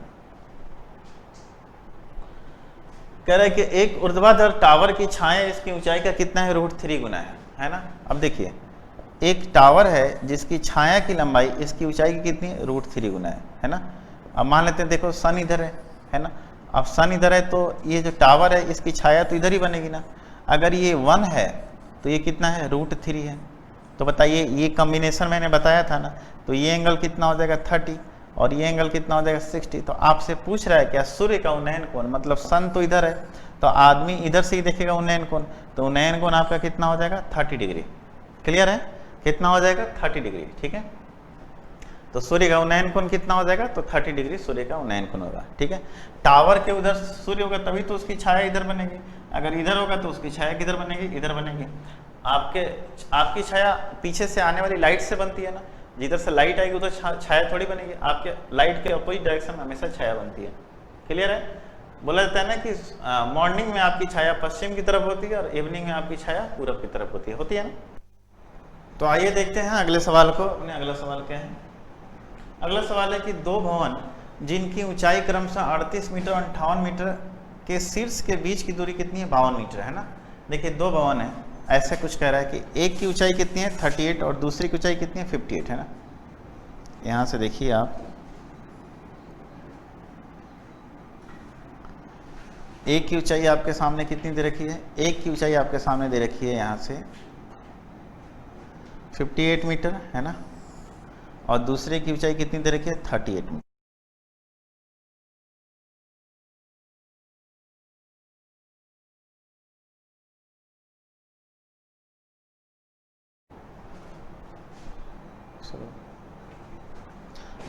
कह रहे हैं कि एक ऊर्ध्वाधर टावर की छाया इसकी ऊंचाई का कितना है √3 गुना है ना। अब देखिए एक टावर है जिसकी छाया की लंबाई इसकी ऊंचाई की कितनी है √3 गुना है ना। अब मान लेते हैं देखो सन इधर है ना, अब सन इधर है तो ये जो टावर है इसकी छाया तो इधर ही बनेगी ना। अगर ये 1 है तो ये कितना है √3 है। तो बताइए ये कॉम्बिनेशन मैंने बताया था ना, तो ये एंगल कितना हो जाएगा 30 और ये एंगल कितना हो जाएगा 60। तो आपसे पूछ रहा है क्या सूर्य का उन्नयन कोण, मतलब सन तो इधर है तो आदमी इधर से ही देखेगा उन्नयन कोण, तो उन्नयन कोण आपका कितना हो जाएगा 30 डिग्री। क्लियर है, कितना हो जाएगा 30 डिग्री। ठीक है, तो सूर्य का उन्नयन कोण कितना हो जाएगा तो 30 डिग्री सूर्य का उन्नयन कोण होगा। ठीक है, टावर के उधर सूर्य होगा तभी तो उसकी छाया इधर बनेगी, अगर इधर होगा तो उसकी छाया किधर बनेगी इधर बनेगी। आपकी छाया पीछे से आने वाली लाइट से बनती है ना, जिधर से लाइट आएगी उधर छाया थोड़ी बनेगी, आपके लाइट के अपोजिट डायरेक्शन में हमेशा छाया बनती है। क्लियर है, बोला जाता है ना कि मॉर्निंग में आपकी छाया पश्चिम की तरफ होती है और इवनिंग में आपकी छाया पूरब की तरफ होती है ना। तो आइए देखते हैं अगले सवाल को। अपने अगला सवाल क्या है, अगला सवाल है कि 2 भवन जिनकी ऊंचाई क्रमशः 38 मीटर और 58 मीटर के शीर्ष के बीच की दूरी कितनी है 52 मीटर है ना। देखिए 2 भवन है, ऐसे कुछ कह रहा है कि एक की ऊंचाई कितनी है 38 और दूसरी की ऊंचाई कितनी है 58 है ना। यहाँ से देखिए आप एक की ऊंचाई आपके सामने कितनी दे रखी है, एक की ऊंचाई आपके सामने दे रखी है यहाँ से 58 मीटर है ना, और दूसरे की ऊंचाई कितनी दे रखी है 38 मीटर।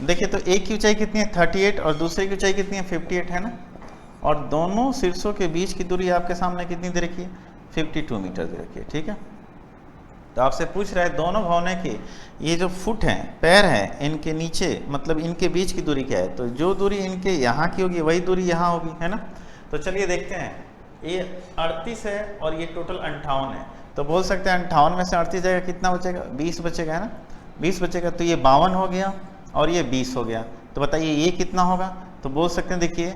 देखिए तो एक की ऊंचाई कितनी है 38 और दूसरे की ऊंचाई कितनी है 58 है ना, और दोनों शीर्षों के बीच की दूरी आपके सामने कितनी दे रखी है 52 मीटर दे रखी है। ठीक है, तो आपसे पूछ रहा है दोनों भवनों के ये जो फुट हैं पैर हैं इनके नीचे मतलब इनके बीच की दूरी क्या है, तो जो दूरी इनके यहाँ की होगी वही दूरी यहाँ होगी है ना। तो चलिए देखते हैं, ये 38 है और ये टोटल 58 है, तो बोल सकते हैं 58 में से 38 जाएगा कितना बचेगा 20 बचेगा है ना, 20 बचेगा तो ये 52 हो गया और ये 20 हो गया। तो बताइए ये कितना होगा, तो बोल सकते हैं देखिए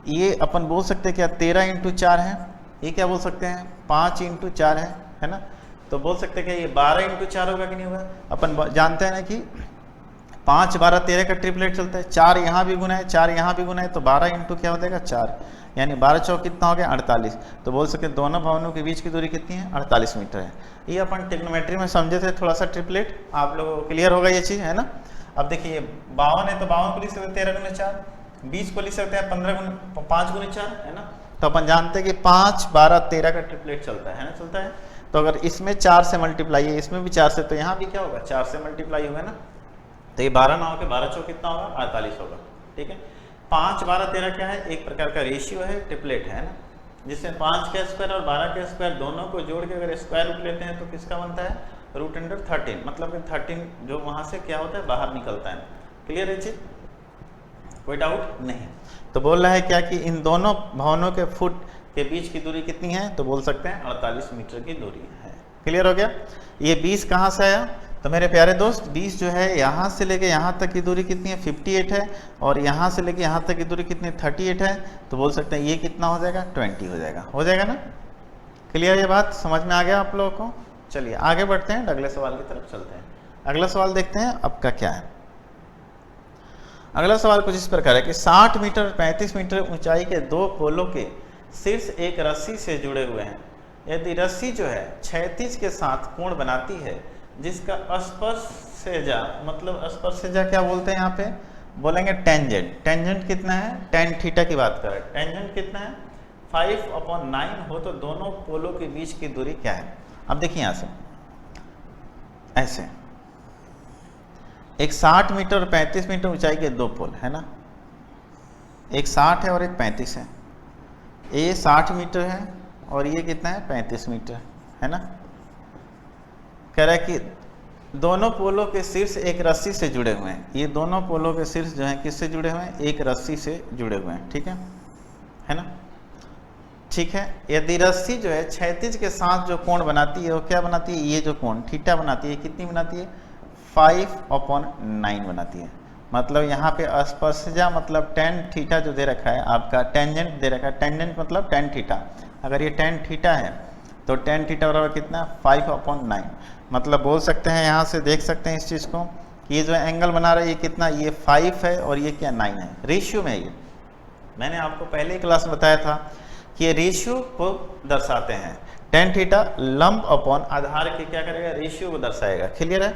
ये अपन बोल सकते हैं क्या 13 × 4 है, ये क्या बोल सकते हैं 5 × 4 है ना। तो बोल सकते हैं कि ये 12 × 4 होगा कि नहीं होगा। अपन जानते हैं ना कि 5 12 13 का ट्रिपलेट चलता है, 4 यहाँ भी गुना है 4 यहाँ भी गुना है, तो 12 × क्या हो जाएगा 4, यानी 12 चौक कितना हो गया 48। तो बोल सकते हैं दोनों भवनों के बीच की दूरी कितनी है 48 मीटर है। ये अपन ट्रिग्नोमेट्री में समझे थे थोड़ा सा ट्रिपलेट, आप लोगों को क्लियर होगा ये चीज़ है ना। अब देखिए 52 है तो 52 को लिख सकते हैं 13 × 4, 20 को लिख सकते हैं 5 × 4 है ना। तो अपन जानते हैं कि 5 12 13 का ट्रिपलेट चलता है ना, चलता है। तो अगर इसमें 4 से मल्टीप्लाई है इसमें भी 4 से, तो यहाँ भी क्या होगा 4 से मल्टीप्लाई होगा ना, तो ये 12 ना होकर 12 चौक कितना होगा 48 होगा। ठीक है, 5 12 13 क्या है एक प्रकार का रेशियो है, ट्रिपलेट है ना, जिसमें 5 का स्क्वायर और 12 का स्क्वायर दोनों को जोड़ के अगर स्क्वायर रूट लेते हैं तो किसका बनता है √13, मतलब कि 13 जो वहाँ से क्या होता है बाहर निकलता है। क्लियर है चीज, कोई डाउट नहीं। तो बोल रहा है क्या कि इन दोनों भवनों के फुट के बीच की दूरी कितनी है, तो बोल सकते हैं 48 मीटर की दूरी है। क्लियर हो गया। ये 20 कहाँ से आया, तो मेरे प्यारे दोस्त 20 जो है यहाँ से लेके यहाँ तक की दूरी कितनी है 58 है, और यहाँ से लेके यहाँ तक की दूरी कितनी 38 है, तो बोल सकते हैं ये कितना हो जाएगा 20 हो जाएगा ना। क्लियर, ये बात समझ में आ गया आप लोगों को। चलिए आगे बढ़ते हैं, अगले सवाल की तरफ चलते हैं। अगला सवाल देखते हैं आपका क्या है। अगला सवाल कुछ इस प्रकार है कि 60 मीटर 35 मीटर ऊंचाई के दो पोलों के शीर्ष एक रस्सी से जुड़े हुए हैं। यदि रस्सी जो है क्षैतिज के साथ कोण बनाती है जिसका स्पर्शेजा, मतलब स्पर्शेजा क्या बोलते हैं यहाँ पे, बोलेंगे टेंजेंट। टेंजेंट कितना है, टेन थीटा की बात करें, टेंजेंट कितना है 5/9 हो, तो दोनों पोलों के बीच की दूरी क्या है। अब देखिए यहाँ से ऐसे एक 60 मीटर और 35 मीटर ऊंचाई के दो पोल है ना, एक 60 है और एक 35 है। ये 60 मीटर है और ये कितना है 35 मीटर है ना। कह रहा है कि दोनों पोलों के शीर्ष एक रस्सी से जुड़े हुए हैं। ये दोनों पोलों के शीर्ष जो हैं किससे जुड़े हुए हैं, एक रस्सी से जुड़े हुए हैं, ठीक है ना। ठीक है, यदि रस्सी जो है क्षैतिज के साथ जो कोण बनाती है वो क्या बनाती है, ये जो कोण थीटा बनाती है, कितनी बनाती है 5/9 बनाती है। मतलब यहाँ पे स्पर्शजा मतलब tan थीटा जो दे रखा है आपका, टेंजेंट दे रखा है, टेंजेंट मतलब tan थीटा, अगर ये tan थीटा है तो tan थीटा बराबर कितना 5/9। मतलब बोल सकते हैं यहाँ से देख सकते हैं इस चीज़ को, ये जो एंगल बना रहा है ये कितना, ये 5 है और ये क्या 9 है, रेशियो में है ये। मैंने आपको पहले ही क्लास में बताया था कि ये रेशियो को दर्शाते हैं। tan थीटा लंब अपॉन आधार के क्या करेगा, रेशियो को दर्शाएगा। क्लियर है,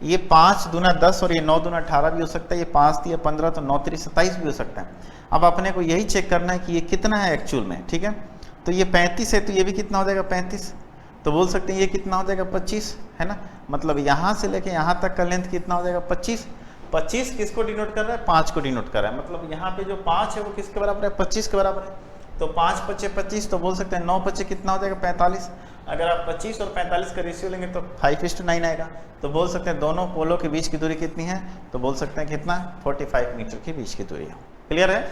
ये 5 दूना 10 और ये 9 दूना 18 भी हो सकता है, ये 5 3 15 तो 9 3 27 भी हो सकता है। अब अपने को यही चेक करना है कि ये कितना है एक्चुअल में, ठीक है। तो ये 35 है तो ये भी कितना हो जाएगा 35, तो बोल सकते हैं ये कितना हो जाएगा 25 है ना। मतलब यहाँ से लेके यहाँ तक का लेंथ कितना हो जाएगा 25। 25 किसको डिनोट कर रहा है, 5 को डिनोट कर रहा है। मतलब यहाँ पे जो 5 है वो किसके बराबर है, 25 के बराबर है। तो 5 5 25, तो बोल सकते हैं 9 5 कितना हो जाएगा 45। अगर आप 25 और 45 का रेशियो लेंगे तो 5:9 आएगा। तो बोल सकते हैं दोनों पोलों के बीच की दूरी कितनी है, तो बोल सकते हैं कितना 45 मीटर के बीच की दूरी है। क्लियर है।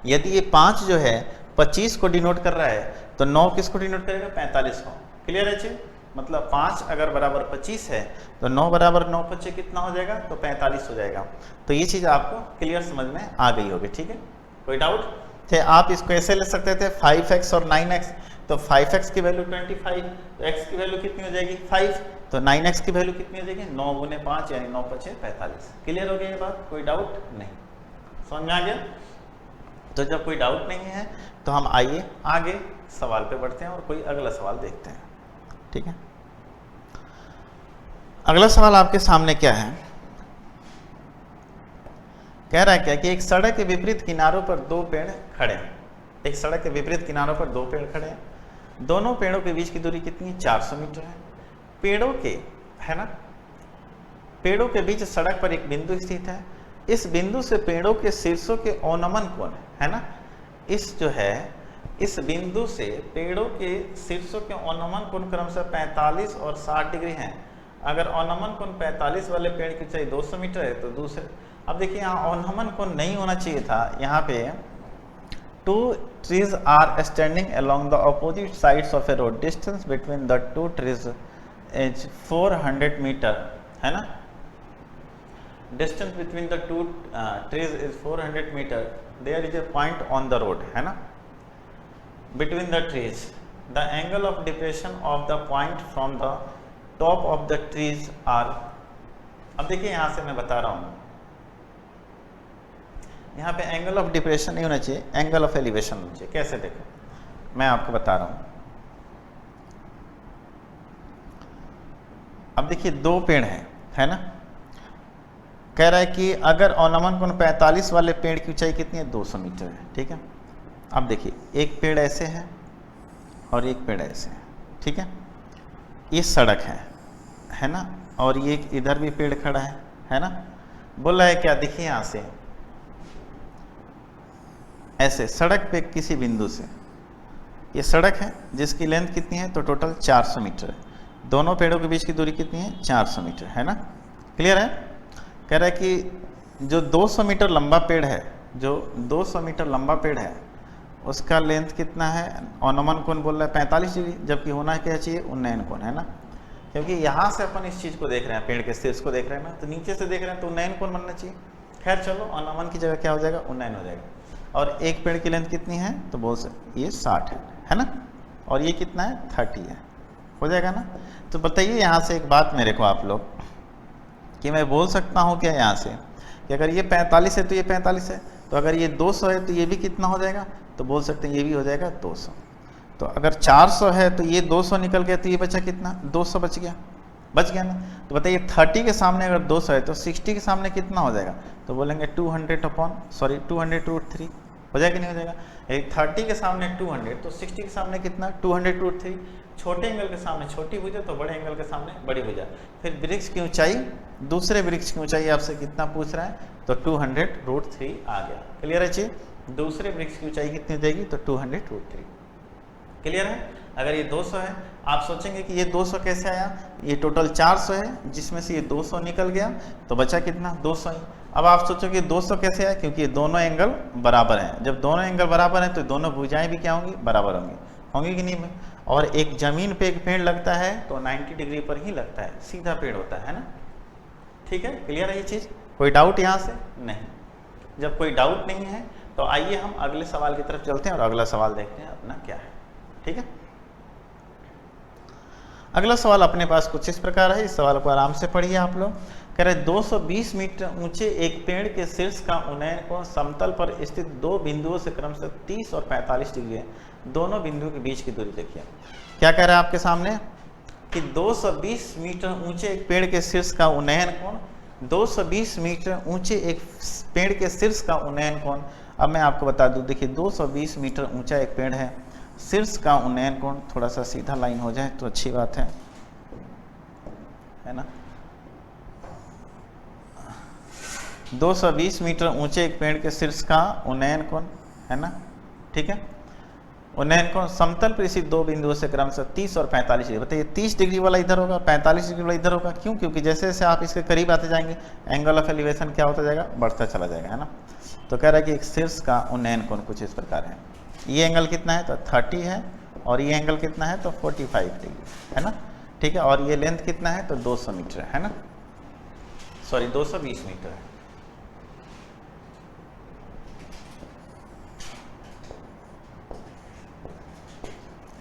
यदि ये 5 जो है 25 को डिनोट कर रहा है तो 9 किसको डिनोट करेगा 45 को। क्लियर है जी। मतलब 5 अगर बराबर 25 है तो 9 बराबर 9 5 कितना हो जाएगा, तो 45 हो जाएगा। तो ये चीज़ आपको क्लियर समझ में आ गई होगी, ठीक है। कोई डाउट थे, आप इसको ऐसे ले सकते थे 5x और 9x, तो 5x की वैल्यू 25, तो x की वैल्यू कितनी हो जाएगी 5, तो 9x की वैल्यू कितनी हो जाएगी 9 गुने 5 यानी 9 5 45। क्लियर हो गया ये बात, कोई डाउट नहीं, समझ में आ गया। तो जब कोई डाउट नहीं है तो हम आइए आगे सवाल पे बढ़ते हैं और कोई अगला सवाल देखते हैं, ठीक है। अगला सवाल आपके सामने क्या है, कह रहा है क्या कि एक सड़क के विपरीत किनारों पर दो पेड़ खड़े हैं। एक सड़क के विपरीत किनारों पर दो पेड़ खड़े हैं, दोनों पेड़ों के बीच की दूरी कितनी है 400 मीटर है। पेड़ों के है ना, पेड़ों के बीच सड़क पर एक बिंदु स्थित है। इस बिंदु से पेड़ों के शीर्षों के अवनमन कोण है ना, इस जो है इस बिंदु से पेड़ों के शीर्षों के अवनमन कोण क्रमशः 45 और 60 डिग्री हैं। अगर अवनमन कोण 45 वाले पेड़ की ऊंचाई 200 मीटर है तो दूसरे, अब देखिए यहाँ अवनमन कोण नहीं होना चाहिए था, यहाँ पे 2 trees are standing along the opposite sides of a road. Distance between the 2 trees is 400 meter है ना। Distance between the 2 trees is 400 meter. There is a point on the road है ना। Between the trees, the angle of depression of the point from the top of the trees are, अब देखिए यहाँ से मैं बता रहा हूँ, यहाँ पे एंगल ऑफ डिप्रेशन नहीं होना चाहिए, एंगल ऑफ एलिवेशन होना चाहिए। कैसे देखो मैं आपको बता रहा हूँ। अब देखिए दो पेड़ हैं है ना, कह रहा है कि अगर अवनमन कोण 45 वाले पेड़ की ऊंचाई कितनी है 200 मीटर है, ठीक है। अब देखिए एक पेड़ ऐसे है और एक पेड़ ऐसे है, ठीक है। ये सड़क है ना, और ये इधर भी पेड़ खड़ा है ना। बोल रहा है क्या, देखिए यहाँ से ऐसे सड़क पे किसी बिंदु से, ये सड़क है जिसकी लेंथ कितनी है, तो टोटल 400 मीटर है। दोनों पेड़ों के बीच की दूरी कितनी है 400 मीटर है ना। क्लियर है। कह रहा है कि जो 200 मीटर लंबा पेड़ है, जो 200 मीटर लंबा पेड़ है उसका लेंथ कितना है, अनुमान कोण बोल रहा है 45 डिग्री, जबकि होना क्या चाहिए उन्नयन कोण, है ना। क्योंकि यहाँ से अपन इस चीज़ को देख रहे हैं, पेड़ के शीर्ष को देख रहे हैं ना, तो नीचे से देख रहे हैं तो उन्नयन कोण बनना चाहिए। खैर चलो, अनुमान की जगह क्या हो जाएगा, उन्नयन हो जाएगा। और एक पेड़ की लेंथ कितनी है, तो बोल सकते ये 60 है ना, और ये कितना है 30 है, हो जाएगा ना। तो बताइए यहाँ से एक बात मेरे को आप लोग, कि मैं बोल सकता हूँ क्या यहाँ से कि अगर ये 45 है तो ये 45 है, तो अगर ये 200 है तो ये भी कितना हो जाएगा, तो बोल सकते हैं ये भी हो जाएगा 200। तो अगर 400 है तो ये 200 निकल गया, तो ये बचा कितना, 200 बच गया ना। तो बताइए 30 के सामने अगर 200 है तो 60 के सामने कितना हो जाएगा, तो बोलेंगे 200/3 हो जाएगा नहीं हो जाएगा। 30 के सामने 200 तो 60 के सामने कितना, 200/3। छोटे एंगल के सामने छोटी भुजा तो बड़े एंगल के सामने बड़ी भुजा। फिर वृक्ष की ऊंचाई, दूसरे वृक्ष की ऊंचाई आपसे कितना पूछ रहा है, तो 200/3 आ गया। क्लियर है जी, दूसरे वृक्ष की ऊंचाई कितनी देगी, तो 200/3। क्लियर है। अगर ये 200 है, आप सोचेंगे कि ये 200 कैसे आया, ये टोटल 400 है, जिसमें से ये 200 निकल गया तो बचा कितना, 200 ही। अब आप सोचोगे 200 कैसे आया, क्योंकि ये दोनों एंगल बराबर हैं। जब दोनों एंगल बराबर हैं तो दोनों भुजाएं भी क्या होंगी, बराबर होंगी कि नहीं। और एक जमीन पे एक पेड़ लगता है तो 90 डिग्री पर ही लगता है, सीधा पेड़ होता है ना। ठीक है, क्लियर है ये चीज़, कोई डाउट यहाँ से नहीं। जब कोई डाउट नहीं है तो आइए हम अगले सवाल की तरफ चलते हैं और अगला सवाल देखते हैं अपना क्या है। ठीक है, अगला सवाल अपने पास कुछ इस प्रकार है, इस सवाल को आराम से पढ़िए आप लोग। कह रहे 220 मीटर ऊंचे एक पेड़ के शीर्ष का उन्नयन कोण समतल पर स्थित दो बिंदुओं से क्रमशः 30 और 45 डिग्री है। दोनों बिंदुओं के बीच की दूरी देखिए। क्या कह रहा है आपके सामने कि 220 मीटर ऊंचे एक पेड़ के शीर्ष का उन्नयन कोण, 220 मीटर ऊंचे एक पेड़ के शीर्ष का उन्नयन कोण। अब मैं आपको बता दूं, देखिए 220 मीटर ऊंचा एक पेड़ है, शीर्ष का उन्नयन कोण थोड़ा सा सीधा लाइन हो जाए तो अच्छी बात है ना। 220 मीटर ऊंचे एक पेड़ के शीर्ष का उन्नयन कोण है ना, ठीक है। उन्नयन कोण समतल पर स्थित दो बिंदुओं से क्रमशः 30 और 45 डिग्री। बताइए 30 डिग्री वाला इधर होगा, 45 डिग्री वाला इधर होगा। क्यों, क्योंकि जैसे जैसे आप इसके करीब आते जाएंगे एंगल ऑफ एलिवेशन क्या होता जाएगा, बढ़ता चला जाएगा, है ना। तो कह रहा है कि एक शीर्ष का उन्नयन कोण कुछ इस प्रकार है। ये एंगल कितना है, तो 30 है, और ये एंगल कितना है, तो 45 डिग्री है ना, ठीक है। और ये लेंथ कितना है, तो 200 मीटर है ना, सॉरी 220 मीटर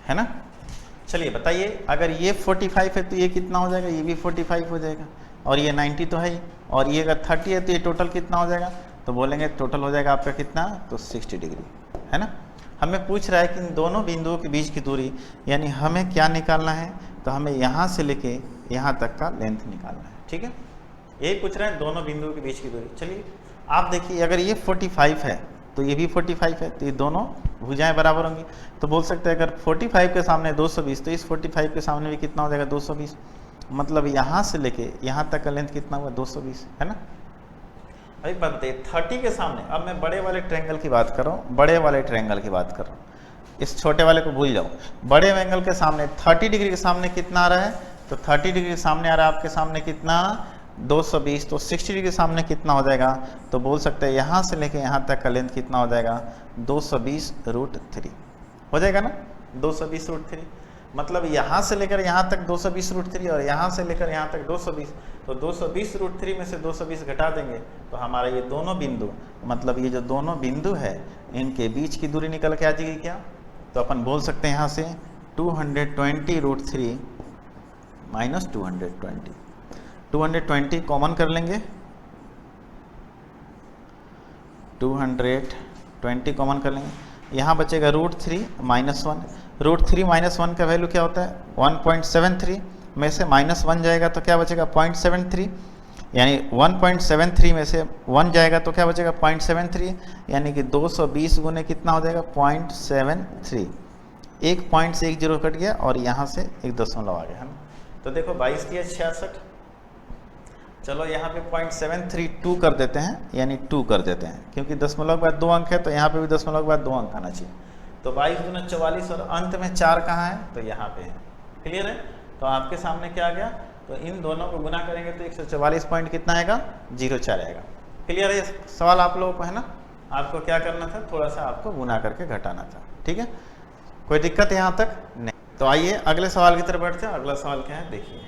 है ना। चलिए बताइए, अगर ये 45 है तो ये कितना हो जाएगा, ये भी 45 हो जाएगा, और ये 90 तो है ही, और ये अगर 30 है तो ये टोटल कितना हो जाएगा, तो बोलेंगे टोटल हो जाएगा आपका कितना, तो 60 डिग्री है ना। हमें पूछ रहा है कि इन दोनों बिंदुओं के बीच की दूरी, यानी हमें क्या निकालना है, तो हमें यहाँ से लेके यहाँ तक का लेंथ निकालना है, ठीक है। यही पूछ रहे हैं, दोनों बिंदुओं के बीच की दूरी। चलिए आप देखिए, अगर ये 45 है तो ये भी 45 है, तो ये दोनों भुजाएं बराबर होंगी। तो बोल सकते हैं अगर 45 के सामने 220 तो इस 45 के सामने भी कितना हो जाएगा, 220। मतलब यहाँ से लेके यहाँ तक का लेंथ कितना हुआ, 220 है ना। अभी बात बताइए 30 के सामने, अब मैं बड़े वाले ट्रायंगल की बात कर रहा हूँ, बड़े वाले ट्रायंगल की बात कर रहा हूँ, इस छोटे वाले को भूल जाओ। बड़े एंगल के सामने 30 डिग्री के सामने कितना आ रहा है, तो 30 डिग्री के सामने आ रहा है आपके सामने कितना, 220। तो 60 डिग्री के सामने कितना हो जाएगा, तो बोल सकते हैं यहाँ से लेके यहाँ तक का लेंथ कितना हो जाएगा, 220√3 हो जाएगा ना, 220√3। मतलब यहाँ से लेकर यहाँ तक 220√3 और यहाँ से लेकर यहाँ तक 220। तो 220√3 में से 220 घटा देंगे तो हमारा ये दोनों बिंदु, मतलब ये जो दोनों बिंदु है इनके बीच की दूरी निकल के आ जाएगी क्या, तो अपन बोल सकते हैं यहाँ से 220√3 माइनस 220 कॉमन कर लेंगे, 220 कॉमन कर लेंगे, यहाँ बचेगा √3 माइनस 1। √3 माइनस 1 का वैल्यू क्या होता है, 1.73 में से -1 जाएगा तो क्या बचेगा, 0.73। यानी 1.73 में से 1 जाएगा तो क्या बचेगा, 0.73। यानी कि 220 गुने कितना हो जाएगा, 0.73। एक पॉइंट से 1 0 कट गया और यहाँ से एक दशमलव आ गया, है ना। तो देखो 22 दिया 66, चलो यहाँ पे 0.732 कर देते हैं, यानी 2 कर देते हैं, क्योंकि दशमलव के बाद 2 अंक है तो यहाँ पे भी दशमलव के बाद 2 अंक आना चाहिए। तो 22 गुना 44 और अंत में 4 कहाँ है, तो यहाँ पे है। क्लियर है। तो आपके सामने क्या आ गया, तो इन दोनों को गुना करेंगे तो 144 पॉइंट कितना आएगा, 04 आएगा। क्लियर है सवाल आप लोगों को, है ना। आपको क्या करना था, थोड़ा सा आपको गुना करके घटाना था। ठीक है, कोई दिक्कत यहाँ तक नहीं। तो आइए अगले सवाल की तरफ बढ़ते हैं। अगला सवाल क्या है देखिए।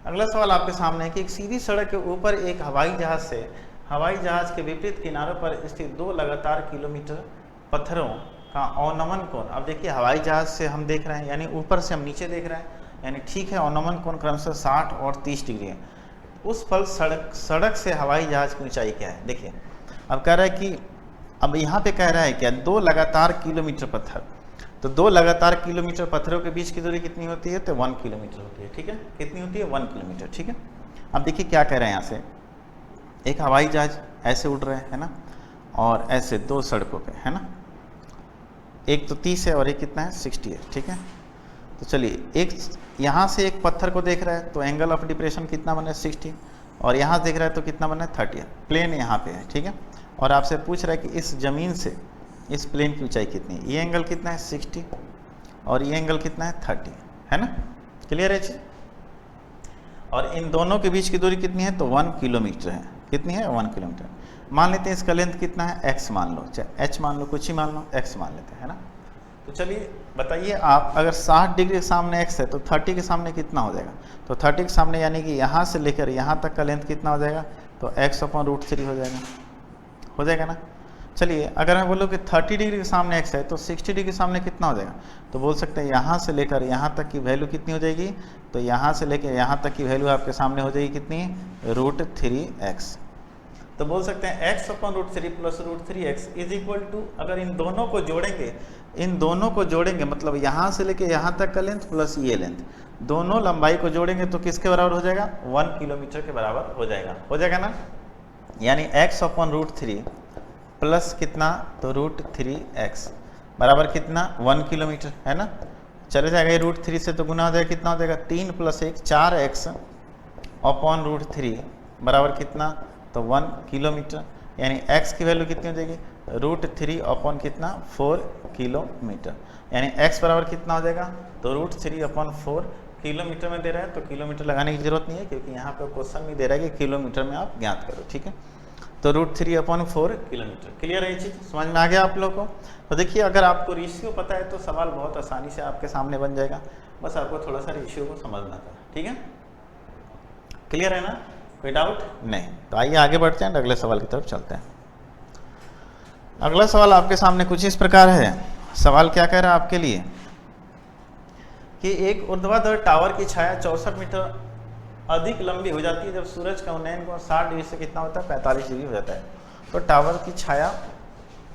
अगला सवाल आपके सामने है कि एक सीधी सड़क के ऊपर एक हवाई जहाज से हवाई जहाज के विपरीत किनारों पर स्थित 2 लगातार किलोमीटर पत्थरों का अवनमन कोण। अब देखिए हवाई जहाज से हम देख रहे हैं, यानी ऊपर से हम नीचे देख रहे हैं, यानी ठीक है, अवनमन कोण क्रमशः 60 और 30 डिग्री है। उस फल सड़क से हवाई जहाज की ऊंचाई क्या है। देखिए अब कह रहा है कि अब यहाँ पे कह रहा है क्या, 2 लगातार किलोमीटर पत्थर। तो 2 लगातार किलोमीटर पत्थरों के बीच की दूरी कितनी होती है, तो 1 किलोमीटर होती है। ठीक है, कितनी होती है, 1 किलोमीटर। ठीक है, अब देखिए क्या कह रहे हैं, यहाँ से एक हवाई जहाज ऐसे उड़ रहे है ना, और ऐसे 2 सड़कों पे है ना, एक तो 30 है और एक कितना है, 60 है। ठीक है, तो चलिए एक यहाँ से एक पत्थर को देख रहा है तो एंगल ऑफ डिप्रेशन कितना बना है, 60, और यहाँ देख रहा है तो कितना बना है, 30 है। प्लेन यहाँ पे है। ठीक है, और आपसे पूछ रहा है कि इस जमीन से इस प्लेन की ऊंचाई कितनी है। ये एंगल कितना है, 60, और ये एंगल कितना है, 30 है ना। क्लियर है जी। और इन दोनों के बीच की दूरी कितनी है, तो 1 किलोमीटर है। कितनी है, 1 किलोमीटर। मान लेते हैं इसका लेंथ कितना है, x मान लो, चाहे h मान लो, कुछ ही मान लो, x मान लेते हैं, है ना। तो चलिए बताइए आप, अगर 60 डिग्री के सामने x है तो 30 के सामने कितना हो जाएगा। तो 30 के सामने यानी कि यहाँ से लेकर यहाँ तक का लेंथ कितना हो जाएगा, तो x/√3 हो जाएगा। हो जाएगा ना। चलिए अगर मैं बोलूँ कि 30 डिग्री के सामने x है तो 60 डिग्री के सामने कितना हो जाएगा, तो बोल सकते हैं यहाँ से लेकर यहाँ तक की वैल्यू कितनी हो जाएगी, तो यहाँ से लेकर यहाँ तक की वैल्यू आपके सामने हो जाएगी कितनी, √3x। तो बोल सकते हैं x/√3 + √3x is equal to, अगर इन दोनों को जोड़ेंगे मतलब यहाँ से लेके यहाँ तक का लेंथ प्लस ये लेंथ, दोनों लंबाई को जोड़ेंगे तो किसके बराबर हो जाएगा, 1 किलोमीटर के बराबर हो जाएगा। हो जाएगा ना, यानी x/√3 प्लस कितना, तो √3x बराबर कितना, 1 किलोमीटर, है ना। चले जाएगा ये √3 से तो गुना हो जाएगा, कितना हो जाएगा, 3 + 1 4x/√3 बराबर कितना, तो 1 किलोमीटर। यानी x की वैल्यू कितनी हो जाएगी, √3 कितना, 4 किलोमीटर। यानी x बराबर कितना हो जाएगा, तो √3/4 किलोमीटर में दे रहा है, तो किलोमीटर लगाने की जरूरत नहीं है क्योंकि यहाँ पे क्वेश्चन में दे रहा है कि किलोमीटर में आप ज्ञात करो। ठीक है, तो √3/4 किलोमीटर। क्लियर है ये चीज़, समझ में आ गया आप लोगों को। तो देखिए अगर आपको रेशियो पता है तो सवाल बहुत आसानी से आपके सामने बन जाएगा, बस आपको थोड़ा सा रेशियो को समझना था। ठीक है, क्लियर है ना, कोई डाउट नहीं। तो आइए आगे बढ़ते हैं, अगले सवाल की तरफ चलते हैं। अगला सवाल आपके सामने कुछ इस प्रकार है। सवाल क्या कह रहा है आपके लिए कि एक ऊर्ध्वाधर टावर की छाया 64 मीटर अधिक लंबी हो जाती है जब सूरज का उन्नयन कोण 60 डिग्री से कितना होता है, 45 डिग्री हो जाता है। तो टावर की छाया,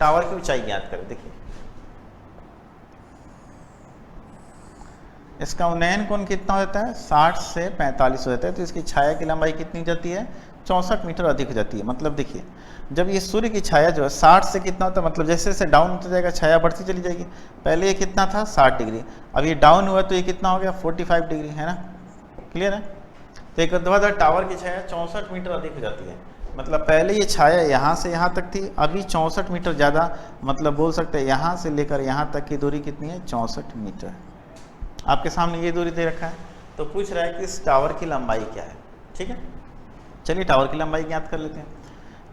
टावर की ऊंचाई ज्ञात करें। देखिए इसका उन्नयन कोण कितना हो जाता है, 60 से 45 हो जाता है, तो इसकी छाया की लंबाई कितनी हो जाती है, 64 मीटर अधिक हो जाती है। मतलब देखिए जब ये सूर्य की छाया जो है 60 से कितना होता है, मतलब जैसे जैसे डाउन होता जाएगा छाया बढ़ती चली जाएगी। पहले ये कितना था, 60 डिग्री, अब ये डाउन हुआ तो ये कितना हो गया, 45 डिग्री, है ना। क्लियर है। तो एक ऊर्ध्वाधर टावर की छाया 64 मीटर अधिक हो जाती है, मतलब पहले ये छाया यहाँ से यहाँ तक थी, अभी 64 मीटर ज़्यादा, मतलब बोल सकते हैं यहाँ से लेकर यहाँ तक की दूरी कितनी है, 64 मीटर। आपके सामने ये दूरी दे रखा है, तो पूछ रहा है कि इस टावर की लंबाई क्या है। ठीक है, चलिए टावर की लंबाई ज्ञात कर लेते हैं।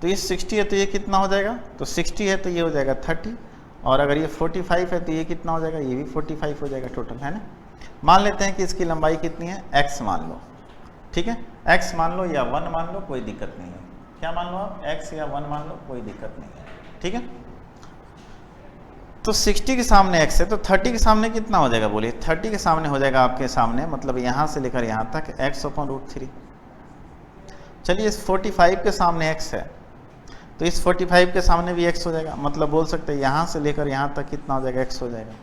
तो ये 60 है तो ये कितना हो जाएगा, तो 60 है तो ये हो जाएगा 30, और अगर ये 45 है तो ये कितना हो जाएगा, ये भी 45 हो जाएगा टोटल, है ना। मान लेते हैं कि इसकी लंबाई कितनी है, x मान लो। ठीक है, x मान लो या 1 मान लो, कोई दिक्कत नहीं है। क्या मान लो आप, x या 1 मान लो, कोई दिक्कत नहीं है। ठीक है, तो 60 के सामने x है तो 30 के सामने कितना हो जाएगा, बोलिए। 30 के सामने हो जाएगा आपके सामने, मतलब यहाँ से लेकर यहाँ तक x/√3। चलिए इस 45 के सामने x है तो इस 45 के सामने भी x हो जाएगा, मतलब बोल सकते हैं यहाँ से लेकर यहाँ तक कितना हो जाएगा, x हो जाएगा।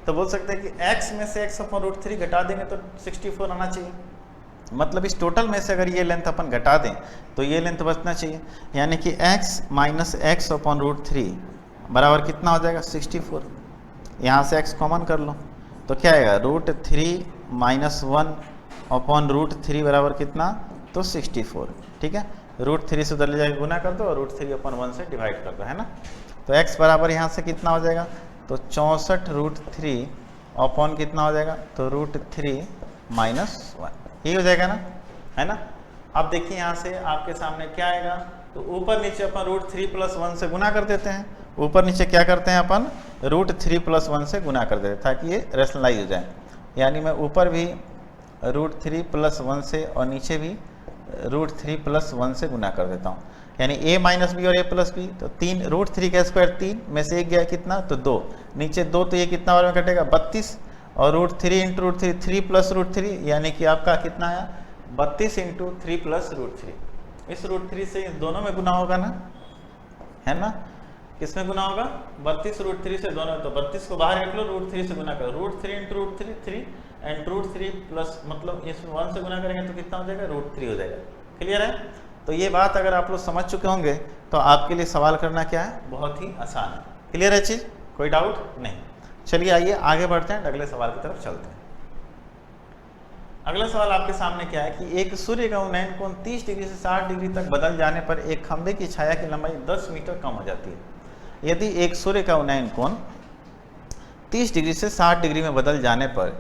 तो बोल सकते हैं कि x में से x/√3 घटा देंगे तो 64 आना चाहिए। मतलब इस टोटल में से अगर ये लेंथ अपन घटा दें तो ये लेंथ बचना चाहिए, यानी कि x - x/√3 बराबर कितना हो जाएगा, 64। यहाँ से x कॉमन कर लो तो क्या आएगा, √3 - 1/√3 बराबर कितना, तो 64। ठीक है, √3 से उधर ले जाकर गुना कर दो और √3/1 से डिवाइड कर दो, है ना। तो x बराबर यहाँ से कितना हो जाएगा, तो 64√3 कितना हो जाएगा, तो √3 - 1, ये हो जाएगा ना, है ना। अब देखिए यहाँ से आपके सामने क्या आएगा, तो ऊपर नीचे अपन √3+1 से गुना कर देते हैं। ऊपर नीचे क्या करते हैं अपन, √3+1 से गुना कर देते हैं ताकि ये रेशनलाइज हो जाए। यानी मैं ऊपर भी √3+1 से और नीचे भी √3+1 से गुना कर देता हूँ। यानी a माइनस बी और a प्लस बी, तो 3 √3 का स्क्वायर 3 में से 1 गया कितना, तो 2, नीचे 2 तो ये कितना बार में कटेगा 32, और √3 × √3 3 + √3 यानी कि आपका कितना आया 32 × 3 + √3। इस √3 से इस दोनों में गुना होगा ना, है ना, किसमें गुना होगा 32 √3 से दोनों, तो 32 को बाहर निकलो √3 से गुना करो, √3 × √3 3 एंड √3 प्लस मतलब इसमें 1 से गुना करेंगे तो कितना हो जाएगा √3 हो जाएगा। क्लियर है। तो ये बात अगर आप लोग समझ चुके होंगे तो आपके लिए सवाल करना क्या है, बहुत ही आसान है। क्लियर है चीज़, कोई डाउट नहीं। चलिए आइए आगे बढ़ते हैं, अगले सवाल की तरफ चलते हैं। अगला सवाल आपके सामने क्या है कि एक सूर्य का उन्नयन कोण 30 डिग्री से 60 डिग्री तक बदल जाने पर एक खंभे की छाया की लंबाई 10 मीटर कम हो जाती है। यदि एक सूर्य का उन्नयन कोण 30 डिग्री से 60 डिग्री में बदल जाने पर,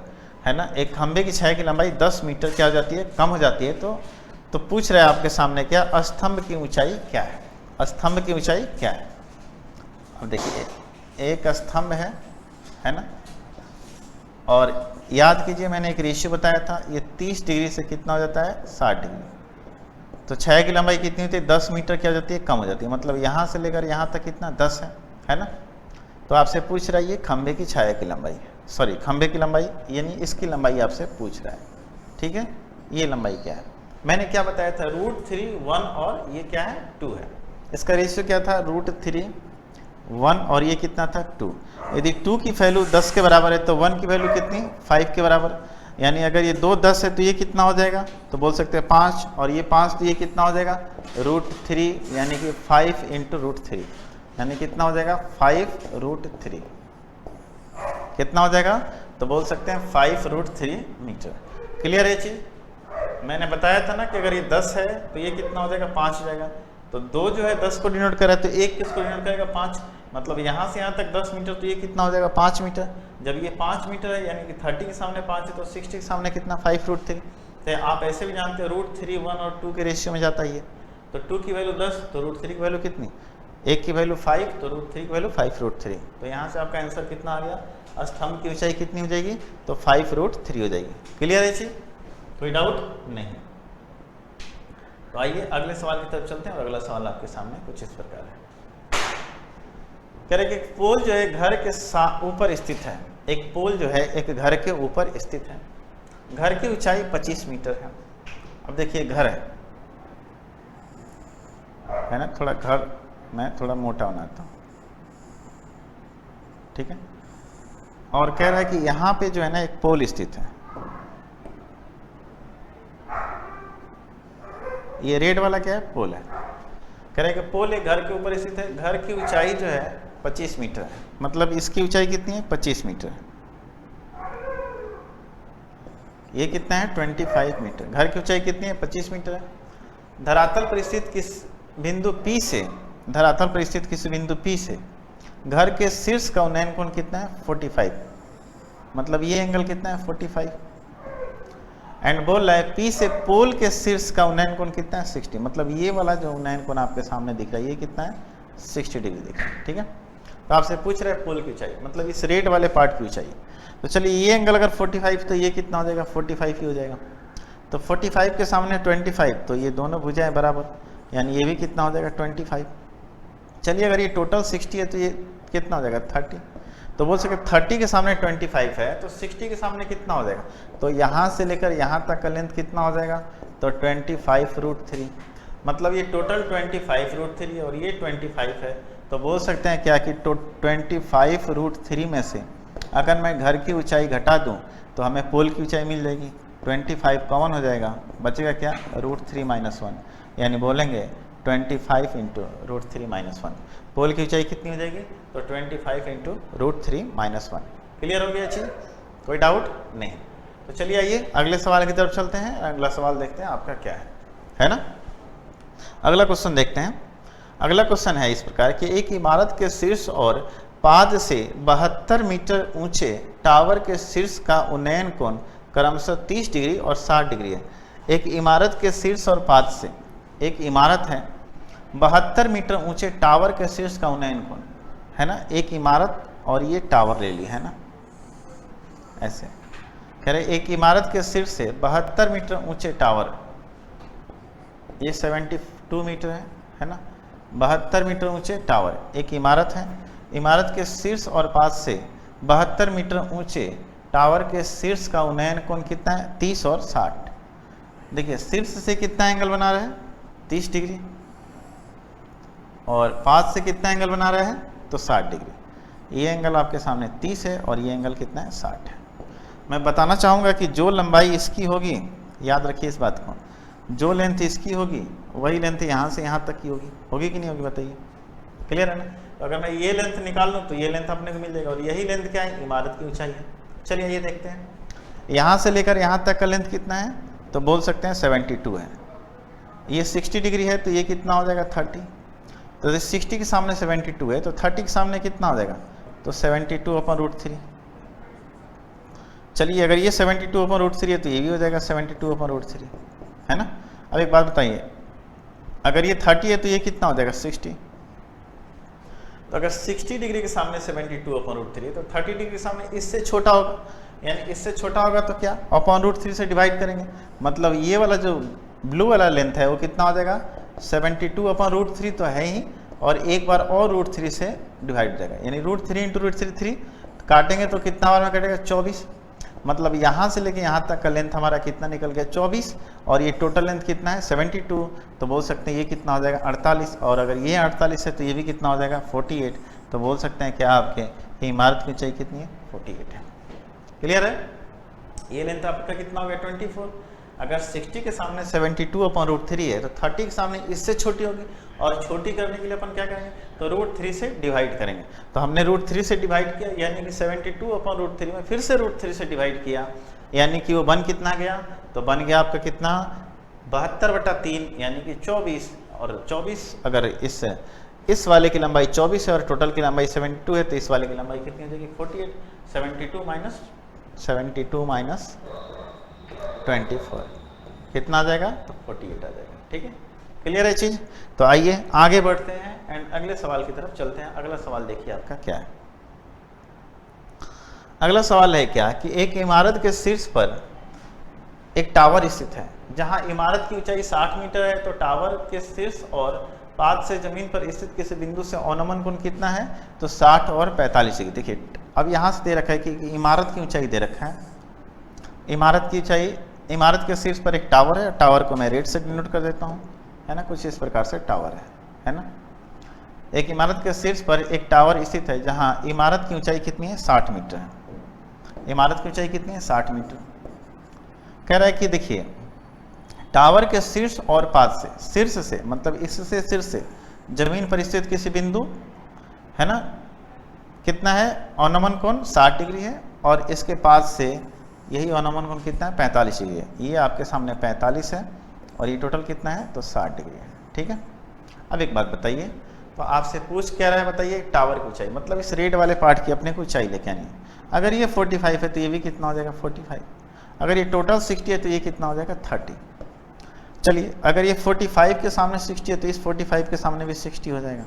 है ना, एक खंभे की छाया की लंबाई 10 मीटर क्या हो जाती है, कम हो जाती है। तो पूछ रहे हैं आपके सामने क्या, स्तंभ की ऊंचाई क्या है, स्तंभ की ऊंचाई क्या है। अब देखिए एक स्तंभ है ना, और याद कीजिए मैंने एक रेशियो बताया था, ये 30 डिग्री से कितना हो जाता है 60 डिग्री, तो छाया की लंबाई कितनी होती है 10 मीटर क्या हो जाती है, कम हो जाती है। मतलब यहाँ से लेकर यहाँ तक कितना 10 है ना। तो आपसे पूछ रहा है ये खंभे की छाया की लंबाई, सॉरी खंभे की लंबाई यानी इसकी लंबाई आपसे पूछ रहा है। ठीक है, ये लंबाई क्या है, मैंने क्या बताया था √3 1 और ये क्या है 2 है। इसका रेशियो क्या था √3 1 और ये कितना था 2। यदि 2 की वैल्यू 10 के बराबर है तो 1 की वैल्यू कितनी 5 के बराबर, यानी अगर ये 2 10 है तो ये कितना हो जाएगा, तो बोल सकते हैं 5, और ये 5 तो ये कितना हो जाएगा √3 यानी कि 5 × √3 यानी कितना हो जाएगा 5 √3 कितना हो जाएगा, तो बोल सकते हैं 5 √3 मीटर। क्लियर है चीज, मैंने बताया था ना कि अगर ये 10 है तो ये कितना हो जाएगा 5 हो जाएगा। तो 2 जो है 10 को डिनोट कर रहा है तो 1 किसको डिनोट करेगा 5, मतलब यहाँ से यहाँ तक 10 मीटर, तो ये कितना हो जाएगा 5 मीटर। जब ये 5 मीटर है यानी कि 30 के सामने 5 है तो 60 के सामने कितना 5 √3। तो आप ऐसे भी जानते हो √3 1 और 2 के रेशियो में जाता है ये, तो 2 की वैल्यू 10 तो √3 की वैल्यू कितनी, 1 की वैल्यू 5 तो √3 की वैल्यू 5 √3। तो यहाँ से आपका आंसर कितना आ गया, स्तंभ की ऊंचाई कितनी हो जाएगी, तो 5 √3 हो जाएगी। क्लियर है चीज, कोई डाउट नहीं। तो आइए अगले सवाल की तरफ चलते हैं, और अगला सवाल आपके सामने कुछ इस प्रकार है। कह रहे कि एक पोल जो है घर के ऊपर स्थित है, एक पोल जो है एक घर के ऊपर स्थित है, घर की ऊंचाई 25 मीटर है। अब देखिए घर है ना, थोड़ा घर मैं थोड़ा मोटा बनाता हूँ, ठीक है। और कह रहा है कि यहाँ पे जो है ना एक पोल स्थित है, ये रेड वाला क्या है पोल है। कह रहे हैं कि पोल एक घर के ऊपर स्थित है, घर की ऊंचाई जो है 25 मीटर है, मतलब इसकी ऊंचाई कितनी है 25 मीटर है, ये कितना है 25 मीटर। घर की ऊंचाई कितनी है 25 मीटर है। धरातल पर स्थित किस बिंदु P से, धरातल पर स्थित किस बिंदु P से घर के शीर्ष का उन्नयन कोण कितना है 45, मतलब ये एंगल कितना है 45। एंड बोल रहा है P से पोल के शीर्ष का उन्नयन कोण कितना है 60, मतलब ये वाला जो उन्नयन कोण आपके सामने दिख रहा है ये कितना है 60 डिग्री दिख रहा है। ठीक है, तो आपसे पूछ रहा है पोल की ऊंचाई, मतलब इस रेड वाले पार्ट की ऊंचाई। तो चलिए ये एंगल अगर 45 तो ये कितना हो जाएगा 45 ही हो जाएगा। तो 45 के सामने 25, तो ये दोनों भुजाएं बराबर, यानी ये भी कितना हो जाएगा 25। चलिए अगर ये टोटल 60 है तो ये कितना हो जाएगा 30, तो बोल सके 30 के सामने 25 है तो 60 के सामने कितना हो जाएगा, तो यहाँ से लेकर यहाँ तक का लेंथ कितना हो जाएगा, तो 25 √3, मतलब ये टोटल 25 √3 और ये 25 है। तो बोल सकते हैं क्या कि 25 √3 में से अगर मैं घर की ऊंचाई घटा दूं तो हमें पोल की ऊंचाई मिल जाएगी, 25 कॉमन हो जाएगा, बचेगा क्या √3 - 1, यानी बोलेंगे 25 × √3 - 1। पोल की ऊंचाई कितनी हो जाएगी, तो 25 × √3 - 1। क्लियर हो गया चीज, कोई डाउट नहीं। तो चलिए आइए अगले सवाल की तरफ चलते हैं, अगला सवाल देखते हैं आपका क्या है ना। अगला क्वेश्चन देखते हैं। अगला क्वेश्चन है इस प्रकार कि एक इमारत के शीर्ष और पाद से 72 मीटर ऊंचे टावर के शीर्ष का उन्नयन कोण क्रमशः 30 डिग्री और 60 डिग्री है। एक इमारत के शीर्ष और पाद से, एक इमारत है 72 मीटर ऊंचे टावर के शीर्ष का उन्नयन कोण, है ना, एक इमारत और ये टावर ले ली, है ना, ऐसे कह रहे एक इमारत के शीर्ष से 72 मीटर ऊंचे टावर, ये 72 मीटर है ना, 72 मीटर ऊंचे टावर एक इमारत है, इमारत के शीर्ष और पास से 72 मीटर ऊंचे टावर के शीर्ष का उन्नयन कोण कितना है, 30 और 60। देखिए शीर्ष से कितना एंगल बना रहा है, 30 डिग्री, और पास से कितना एंगल बना रहा है, तो 60 डिग्री। ये एंगल आपके सामने 30 है और ये एंगल कितना है, 60 है। मैं बताना चाहूँगा कि जो लंबाई इसकी होगी, याद रखिए इस बात को, जो लेंथ इसकी होगी वही लेंथ यहाँ से यहाँ तक की होगी कि नहीं होगी, बताइए, क्लियर है ना। तो अगर मैं ये लेंथ निकाल लूँ तो ये लेंथ अपने को मिल जाएगा, और यही लेंथ क्या है, इमारत की ऊंचाई है। चलिए ये देखते हैं, यहाँ से लेकर यहाँ तक का लेंथ कितना है, तो बोल सकते हैं 72 है। ये 60 डिग्री है तो ये कितना हो जाएगा, 30। तो 60 के सामने 72 है तो 30 के सामने कितना हो जाएगा, तो 72/√3। चलिए अगर ये 72/√3 है तो ये भी हो जाएगा 72/√3, है ना। अब एक बात बताइए, अगर ये 30 है तो ये कितना हो जाएगा, 60। तो अगर 60 डिग्री के सामने 72/√3 है तो 30 डिग्री के सामने इससे छोटा होगा, यानी इससे छोटा होगा तो क्या, /√3 से डिवाइड करेंगे, मतलब ये वाला जो ब्लू वाला लेंथ है वो कितना हो जाएगा, 72/√3 तो है ही, और एक बार और √3 से डिवाइड हो जाएगा, यानी √3 × √3 3, काटेंगे तो कितना बार में कटेगा, 24। मतलब यहाँ से लेके यहाँ तक का लेंथ हमारा कितना निकल गया, 24, और ये टोटल लेंथ कितना है, 72। तो बोल सकते हैं ये कितना हो जाएगा, 48, और अगर ये 48 है तो ये भी कितना हो जाएगा, 48। तो बोल सकते हैं क्या आपके इमारत की ऊंचाई कितनी है, 48 है। क्लियर है। ये लेंथ आपका कितना हो गया, 24। अगर 60 के सामने 72/√3 है तो 30 के सामने इससे छोटी होगी, और छोटी करने के लिए अपन क्या करेंगे, तो √3 से डिवाइड करेंगे। तो हमने √3 से डिवाइड किया, यानी कि 72/√3 में फिर से √3 से डिवाइड किया, यानी कि वो बन कितना गया, तो बन गया आपका कितना, 72/3, यानी कि 24। और 24 अगर इस वाले की लंबाई 24 है और टोटल की लंबाई 72 है तो इस वाले की लंबाई कितनी हो जाएगी, 48। 72 माइनस 24 कितना आ जाएगा, तो 48 आ जाएगा। ठीक है, क्लियर है चीज। तो आइए आगे बढ़ते हैं एंड अगले सवाल की तरफ चलते हैं। अगला सवाल देखिए आपका क्या है। अगला सवाल है क्या कि एक इमारत के शीर्ष पर एक टावर स्थित है, जहां इमारत की ऊंचाई 60 मीटर है, तो टावर के शीर्ष और पाद से जमीन पर स्थित किसी बिंदु से अवनमन कोण कितना है, तो 60 और 45 डिग्री। देखिए अब यहाँ से दे रखा है कि इमारत की ऊंचाई दे रखा है, इमारत की ऊंचाई, इमारत के शीर्ष पर एक टावर है, टावर को मैं रेड से डिनोट कर देता हूँ, है ना, कुछ इस प्रकार से टावर है ना। एक इमारत के शीर्ष पर एक टावर स्थित है जहाँ इमारत की ऊंचाई कितनी है, 60 मीटर है। इमारत की ऊंचाई कितनी है, 60 मीटर। कह रहा है कि देखिए टावर के शीर्ष और पाद से, शीर्ष से मतलब इससे शीर्ष से जमीन पर स्थित किसी बिंदु, है ना, कितना है, अवनमन कोण 60 डिग्री है, और इसके पाद से यही अवनमन कोण कितना है, 45 डिग्री है। ये आपके सामने 45 है और ये टोटल कितना है, तो 60 डिग्री है। ठीक है, अब एक बात बताइए, तो आपसे पूछ क्या रहा है, बताइए टावर की ऊंचाई, मतलब इस रेड वाले पार्ट की अपने को ऊंचाई लेके आनी है। अगर ये 45 है तो ये भी कितना हो जाएगा, 45। अगर ये टोटल 60 है तो ये कितना हो जाएगा, 30। चलिए अगर ये 45 के सामने 60 है तो इस 45 के सामने भी 60 हो जाएगा।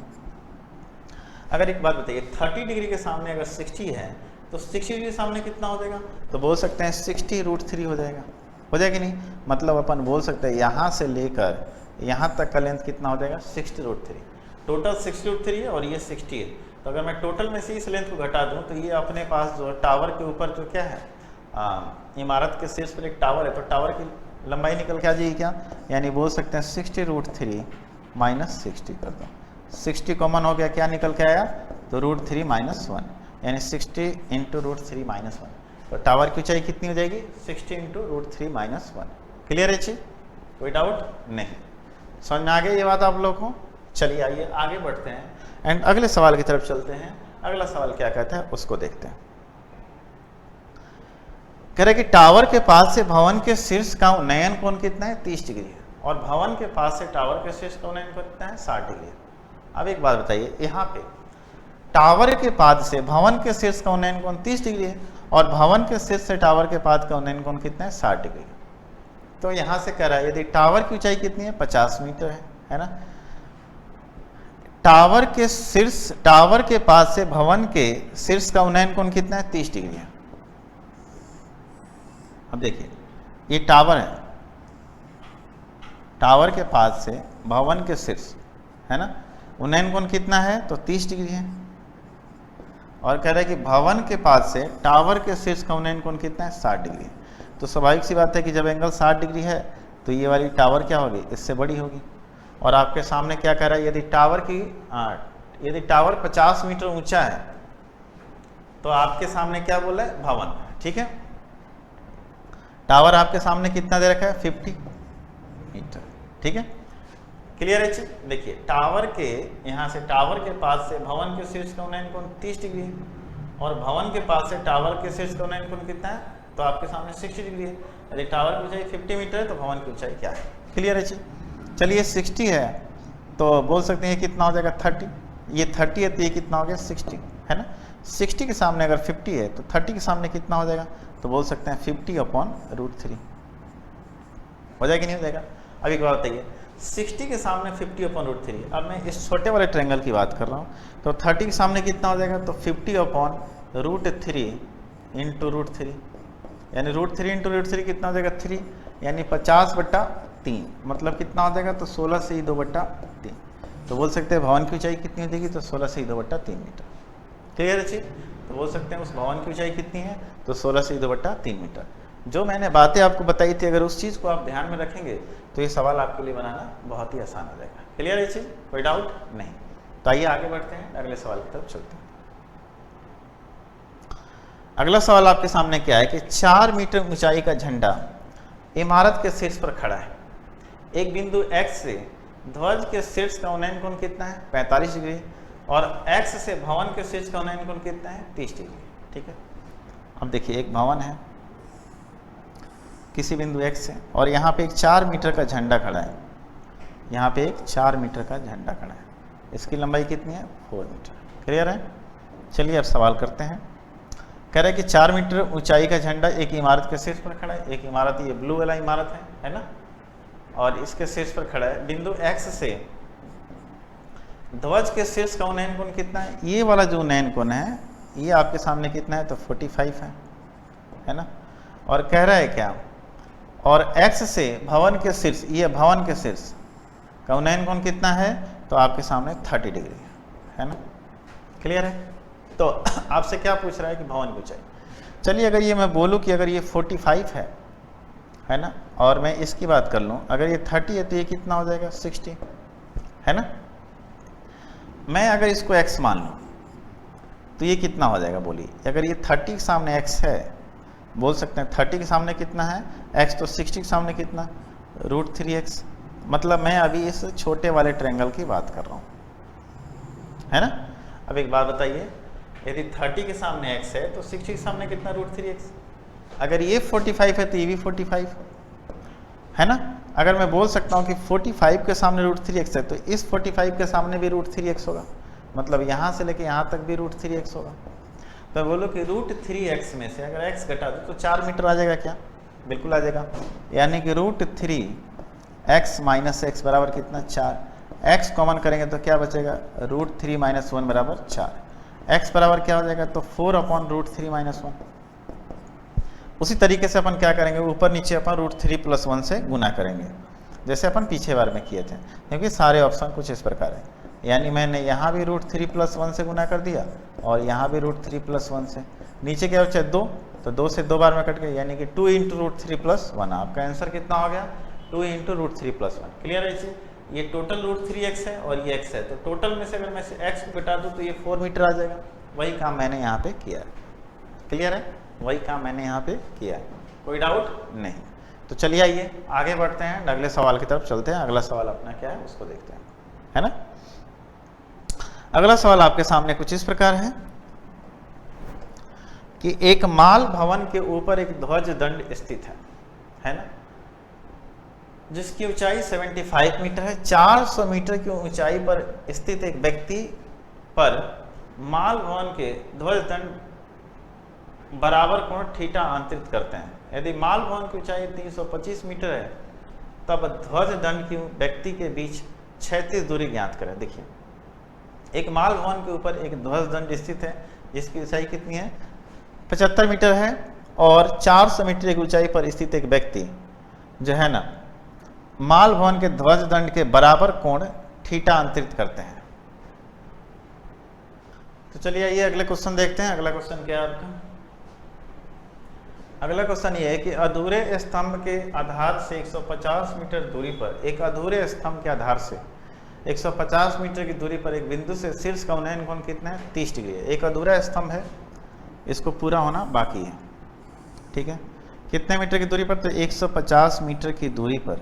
अगर एक बात बताइए 30 डिग्री के सामने अगर 60 है तो 60 डिग्री के सामने कितना हो जाएगा, तो बोल सकते हैं 60√3 हो जाएगा। हो जाएगा कि नहीं, मतलब अपन बोल सकते हैं यहाँ से लेकर यहाँ तक का लेंथ कितना हो जाएगा, 60√3। टोटल 60√3 है और ये 60 है, तो अगर मैं टोटल में से इस लेंथ को घटा दूँ तो ये अपने पास जो टावर के ऊपर जो क्या है, इमारत के शीर्ष पर एक टावर है, तो टावर की लंबाई निकल के आ जाएगी क्या, यानी बोल सकते हैं 60√3 माइनस 60 कर दो। 60 कॉमन हो गया, क्या निकल के आया, तो √3 - 1, यानी 60 × √3 - 1। तो टावर की ऊंचाई कितनी हो जाएगी, 60 × √3 - 1। क्लियर है जी, कोई डाउट नहीं, समझ में आ गई ये बात आप लोग को। चलिए आइए आगे बढ़ते हैं एंड अगले सवाल की तरफ चलते हैं। अगला सवाल क्या कहता है उसको देखते हैं। कह रहे कि टावर के पास से भवन के शीर्ष का उन्नयन कोण कितना है, 30 डिग्री है, और भवन के पास से टावर के शीर्ष का उन्नयन कोण कितना है, 60 डिग्री है। अब एक बात बताइए, यहाँ पे टावर के पाद से भवन के शीर्ष का उन्नयन कोण 30 डिग्री है, और भवन के शीर्ष से टावर के पाद का उन्नयन कोण कितना है, 60 डिग्री। तो यहाँ से कह रहा है यदि टावर की ऊंचाई कितनी है, 50 मीटर है ना, टावर के पास से भवन के शीर्ष का उन्नयन कोण कितना है? 30 डिग्री है। अब देखिए ये टावर है, टावर के पास से भवन के शीर्ष है ना, उन्नयन कोण कितना है? तो 30 डिग्री है। और कह रहा है कि भवन के पास से टावर के शीर्ष का उन्नयन कोण कितना है? 60 डिग्री है। तो स्वाभाविक सी बात है कि जब एंगल 60 डिग्री है तो ये वाली टावर क्या होगी? इससे बड़ी होगी। और आपके सामने क्या कह रहा है? यदि टावर 50 मीटर ऊंचा है तो आपके सामने क्या बोला है? भवन। ठीक है, टावर आपके सामने कितना दे रखा है? 50 मीटर। ठीक है, क्लियर है? देखिए टावर के यहाँ से टावर के पास से भवन के शीर्ष का उन्नयन कोण 30 डिग्री है और भवन के पास से टावर के शीर्ष का उन्नयन कोण कितना है? तो आपके सामने 60 डिग्री है। यदि टावर की ऊंचाई 50 मीटर है तो भवन की ऊंचाई क्या है? क्लियर है? चलिए 60 है तो बोल सकते हैं कितना हो जाएगा? 30। ये 30 है तो ये कितना हो गया? 60 है ना। 60 के सामने अगर 50 है तो 30 के सामने कितना हो जाएगा? तो बोल सकते हैं 50/√3 हो जाएगा कि नहीं हो जाएगा? अब एक बात बताइए, 60 के सामने 50/√3। अब मैं इस छोटे वाले ट्रायंगल की बात कर रहा हूँ, तो 30 के सामने कितना हो जाएगा? तो 50/√3 इंटू √3, यानी √3 इंटू √3 कितना हो जाएगा? 3, यानी 50/3, मतलब कितना हो जाएगा? तो 16 से 2/3। तो बोल सकते हैं भवन की ऊंचाई कितनी हो जाएगी? तो 16 से 2/3 मीटर। क्लियर है? तो बोल सकते हैं उस भवन की ऊंचाई कितनी है? तो 16 से 2/3 मीटर। जो मैंने बातें आपको बताई थी, अगर उस चीज़ को आप ध्यान में रखेंगे तो ये सवाल आपके लिए बनाना बहुत ही आसान हो जाएगा। क्लियर है चीज़? कोई डाउट नहीं? तो आइए आगे बढ़ते हैं, अगले सवाल की तरफ चलते हैं। अगला सवाल आपके सामने क्या है कि 4 मीटर ऊंचाई का झंडा इमारत के शीर्ष पर खड़ा है। एक बिंदु X से ध्वज के शीर्ष का उन्नयन कोण कितना है? 45 डिग्री। और X से भवन के शीर्ष का उन्नयन कोण कितना है? 30 डिग्री। ठीक है, अब देखिए एक भवन है किसी बिंदु X से और यहाँ पे एक 4 मीटर का झंडा खड़ा है। यहाँ पे एक 4 मीटर का झंडा खड़ा है, इसकी लंबाई कितनी है? 4 मीटर। क्लियर है? चलिए अब सवाल करते हैं। कह रहे हैं कि 4 मीटर ऊंचाई का झंडा एक इमारत के शीर्ष पर खड़ा है। एक इमारत, ये ब्लू वाला इमारत है ना, और इसके शीर्ष पर खड़ा है। बिंदु X से ध्वज के शीर्ष का उन्नयन कोण कितना है? ये वाला जो उन्नयन कोण है ये आपके सामने कितना है? तो 45 है ना। और कह रहा है क्या? और X से भवन के शीर्ष, ये भवन के शीर्ष का उन्नयन कोण कितना है? तो आपके सामने 30 डिग्री है ना। क्लियर है? तो आपसे क्या पूछ रहा है कि भवन की ऊंचाई। चलिए अगर ये मैं बोलूँ कि अगर ये 45 है ना, और मैं इसकी बात कर लूँ, अगर ये 30 है तो ये कितना हो जाएगा? 60 है ना। मैं अगर इसको x मान लूँ तो ये कितना हो जाएगा? बोलिए, अगर ये 30 के सामने x है, बोल सकते हैं 30 के सामने कितना है? x, तो 60 के सामने कितना? √3x। मतलब मैं अभी इस छोटे वाले ट्रायंगल की बात कर रहा हूँ, है ना। अब एक बात बताइए, यदि 30 के सामने x है तो 60 के सामने कितना? √3x। अगर ये 45 है तो ये भी 45 है ना। अगर मैं बोल सकता हूँ कि 45 के सामने √3x है तो इस 45 के सामने भी √3x होगा, मतलब यहाँ से लेके यहाँ तक भी √3x होगा। तो बोलो कि √3x में से अगर x घटा दो तो 4 मीटर आ जाएगा क्या? बिल्कुल आ जाएगा, यानी कि √3x - x बराबर कितना? 4। x कॉमन करेंगे तो क्या बचेगा? √3 - 1 बराबर 4। x बराबर क्या हो जाएगा? तो 4/√3 - 1। उसी तरीके से अपन क्या करेंगे? ऊपर नीचे अपन √3 + 1 से गुना करेंगे, जैसे अपन पीछे बार में किए थे, क्योंकि सारे ऑप्शन कुछ इस प्रकार है। यानी मैंने यहाँ भी √3 + 1 से गुना कर दिया और यहाँ भी √3 + 1 से। नीचे क्या बचा? 2, तो 2 से 2 बार में कट गए, यानी कि 2 × √3 + 1। आपका आंसर कितना हो गया? 2 × √3 + 1। क्लियर है इसे? ये टोटल √3x है और ये x है, तो टोटल में से अगर मैं x को घटा दूँ तो ये 4 मीटर आ जाएगा। वही काम मैंने यहाँ पे किया है। क्लियर है? वही काम मैंने यहाँ पे किया है। कोई डाउट नहीं? तो चलिए आइए आगे बढ़ते हैं, अगले सवाल की तरफ चलते हैं। अगला सवाल अपना क्या है उसको देखते हैं, है ना। अगला सवाल आपके सामने कुछ इस प्रकार है कि एक माल भवन के ऊपर एक ध्वज दंड स्थित है ना, जिसकी ऊंचाई 75 मीटर है। 400 मीटर की ऊंचाई पर स्थित एक व्यक्ति पर माल भवन के ध्वज दंड बराबर कोण थीटा अंतरित करते हैं। यदि माल भवन की ऊंचाई 325 मीटर है तब ध्वज दंड की व्यक्ति के बीच क्षैतिज दूरी ज्ञात करें। देखिए एक माल भवन के ऊपर एक ध्वज दंड स्थित है जिसकी ऊंचाई कितनी है 75 मीटर है, और 400 मीटर की ऊंचाई पर स्थित एक व्यक्ति जो है ना माल भवन के ध्वज दंड के बराबर कोण थीटा अंतरित करते हैं। तो चलिए आइए अगले क्वेश्चन देखते हैं। अगला क्वेश्चन क्या है आपका? अगला क्वेश्चन ये है कि अधूरे स्तंभ के आधार से 150 मीटर दूरी पर, एक अधूरे स्तंभ के आधार से 150 मीटर की दूरी पर एक बिंदु से शीर्ष का उन्नयन कोण कितना है 30 डिग्री है। एक अधूरा स्तंभ है, इसको पूरा होना बाकी है, ठीक है। कितने मीटर की दूरी पर? तो 150 मीटर की दूरी पर